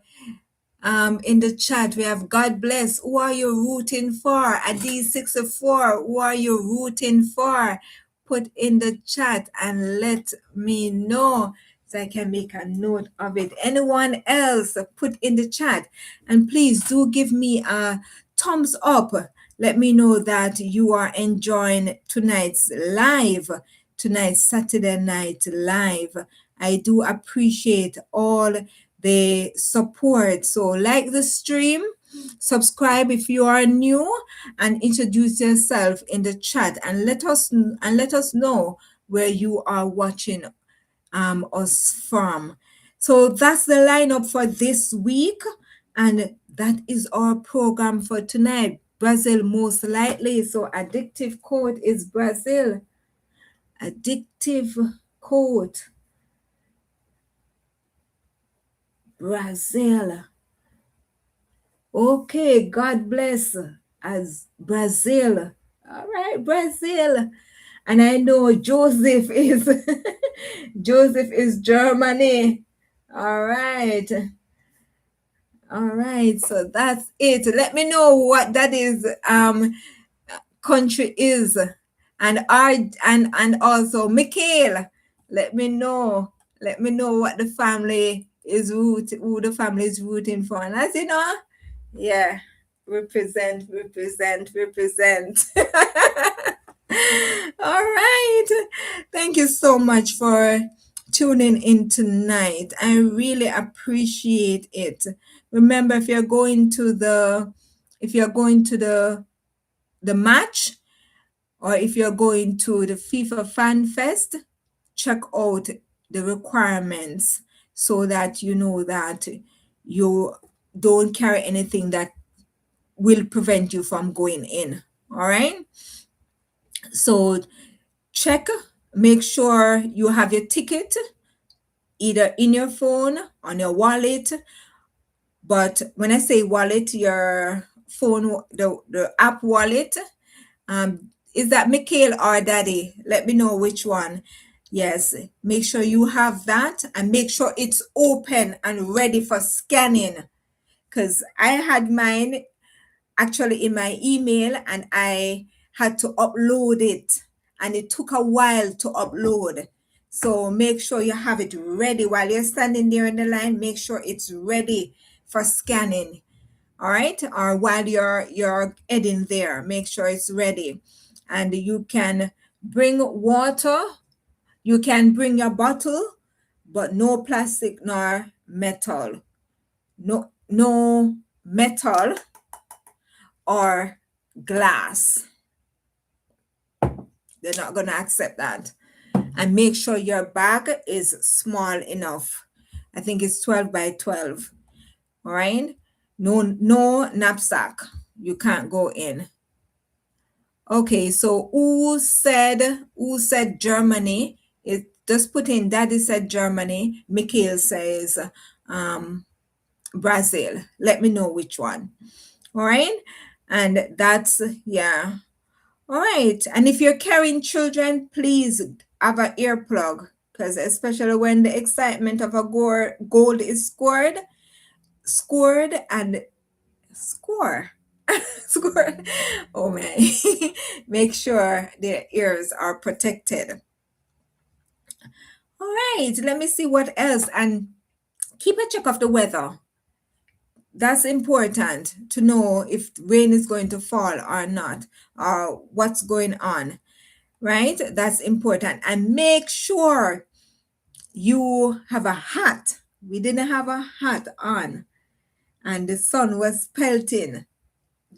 In the chat, we have God bless. Who are you rooting for? At D64, who are you rooting for? Put in the chat and let me know so I can make a note of it. Anyone else, put in the chat. And please do give me a thumbs up. Let me know that you are enjoying tonight's Saturday night live. I do appreciate all the support. So like the stream, subscribe if you are new, and introduce yourself in the chat, and let us know where you are watching us from. So that's the lineup for this week, and that is our program for tonight. Brazil most likely. So addictive code is Brazil. Addictive code Brazil. Okay, God bless. as Brazil. All right, Brazil. And I know Joseph is Joseph is Germany. All right. All right. So that's it. Let me know what that is country is. And also Mikhail, let me know. Let me know what the family is who the family is rooting for. And as you know, yeah, represent, represent, represent. All right. Thank you so much for tuning in tonight. I really appreciate it. Remember, if you're going to the match, or if you're going to the FIFA Fan Fest, check out the requirements so that you know that you don't carry anything that will prevent you from going in. All right. So check, make sure you have your ticket either in your phone, on your wallet. But when I say wallet, your phone, the app wallet, is that Mikhail or Daddy? Let me know which one. Yes, make sure you have that and make sure it's open and ready for scanning. Because I had mine actually in my email and I had to upload it and it took a while to upload. So make sure you have it ready while you're standing there in the line. Make sure it's ready for scanning. All right, or while you're heading there, make sure it's ready. And you can bring water, you can bring your bottle, but no plastic nor metal. No metal or glass. They're not going to accept that. And make sure your bag is small enough. I think it's 12 by 12. All right. No knapsack. You can't go in. Okay, so who said Germany? It just put in Daddy said Germany. Mikhail says Brazil. Let me know which one. All right. And that's, yeah. All right. And if you're carrying children, please have an earplug because especially when the excitement of a goal is scored and score. Score. Oh man. Make sure their ears are protected. All right. Let me see what else. And keep a check of the weather. That's important to know if rain is going to fall or not, or what's going on, right? That's important. And make sure you have a hat. We didn't have a hat on, and the sun was pelting.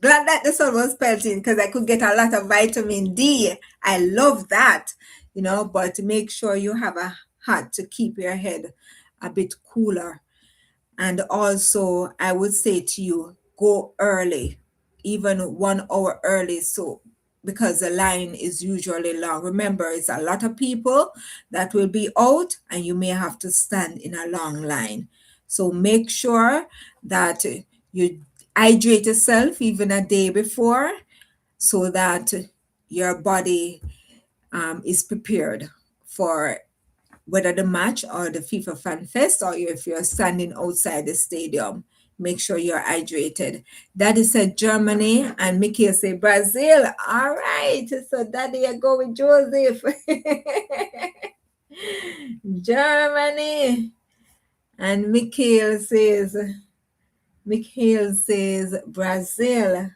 Glad that the sun was pelting because I could get a lot of vitamin D. I love that, but make sure you have a hat to keep your head a bit cooler. And also, I would say to you, go early, even 1 hour early. So, because the line is usually long. Remember, it's a lot of people that will be out, and you may have to stand in a long line. So, make sure that you hydrate yourself even a day before so that your body is prepared for whether the match or the FIFA Fan Fest, or if you're standing outside the stadium, make sure you're hydrated. Daddy said Germany and Mickey said Brazil. All right. So Daddy, you go with Joseph. Germany. And Mikhail says Brazil.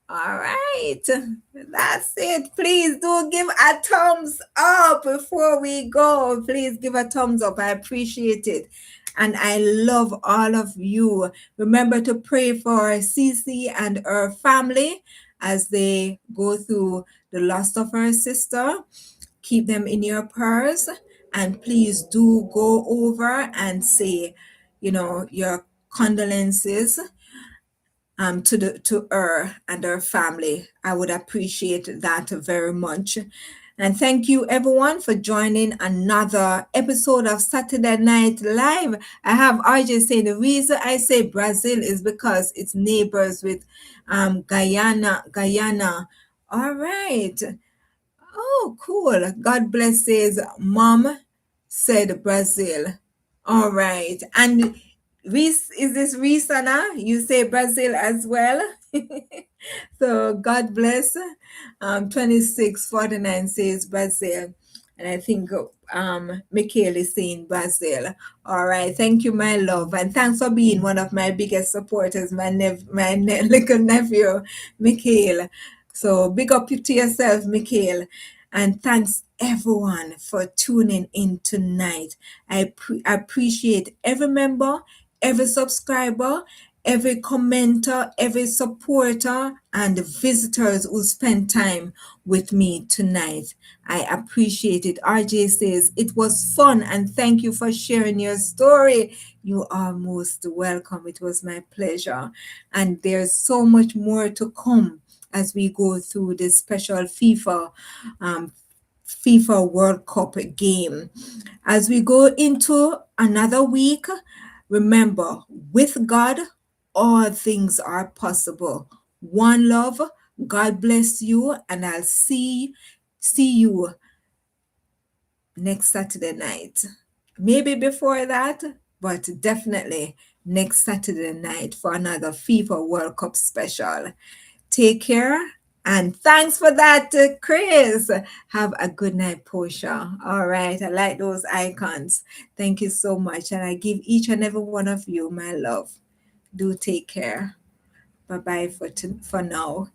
All right, that's it. Please do give a thumbs up before we go. Please give a thumbs up. I appreciate it. And I love all of you. Remember to pray for Cece and her family as they go through the loss of her sister. Keep them in your prayers. And please do go over and say, your condolences to her and her family. I would appreciate that very much. And thank you everyone for joining another episode of Saturday Night Live. I have RJ saying the reason I say Brazil is because it's neighbors with Guyana. All right. Oh, cool. God blesses. Mom said Brazil. All right. And Reese, is this Risana? You say Brazil as well? So God bless. 2649 says Brazil. And I think Mikhail is saying Brazil. All right. Thank you, my love. And thanks for being one of my biggest supporters, little nephew, Mikhail. So big up to yourself, Mikhail. And thanks everyone for tuning in tonight. I appreciate every member, every subscriber, every commenter, every supporter, and the visitors who spent time with me tonight. I appreciate it. RJ says it was fun and thank you for sharing your story. You are most welcome. It was my pleasure. And there's so much more to come as we go through this special um, FIFA World Cup game. As we go into another week, remember, with God, all things are possible. One love, God bless you, and I'll see you next Saturday night. Maybe before that, but definitely next Saturday night for another FIFA World Cup special. Take care. And thanks for that, Chris. Have a good night, Portia. All right. I like those icons. Thank you so much. And I give each and every one of you my love. Do take care. Bye bye for now.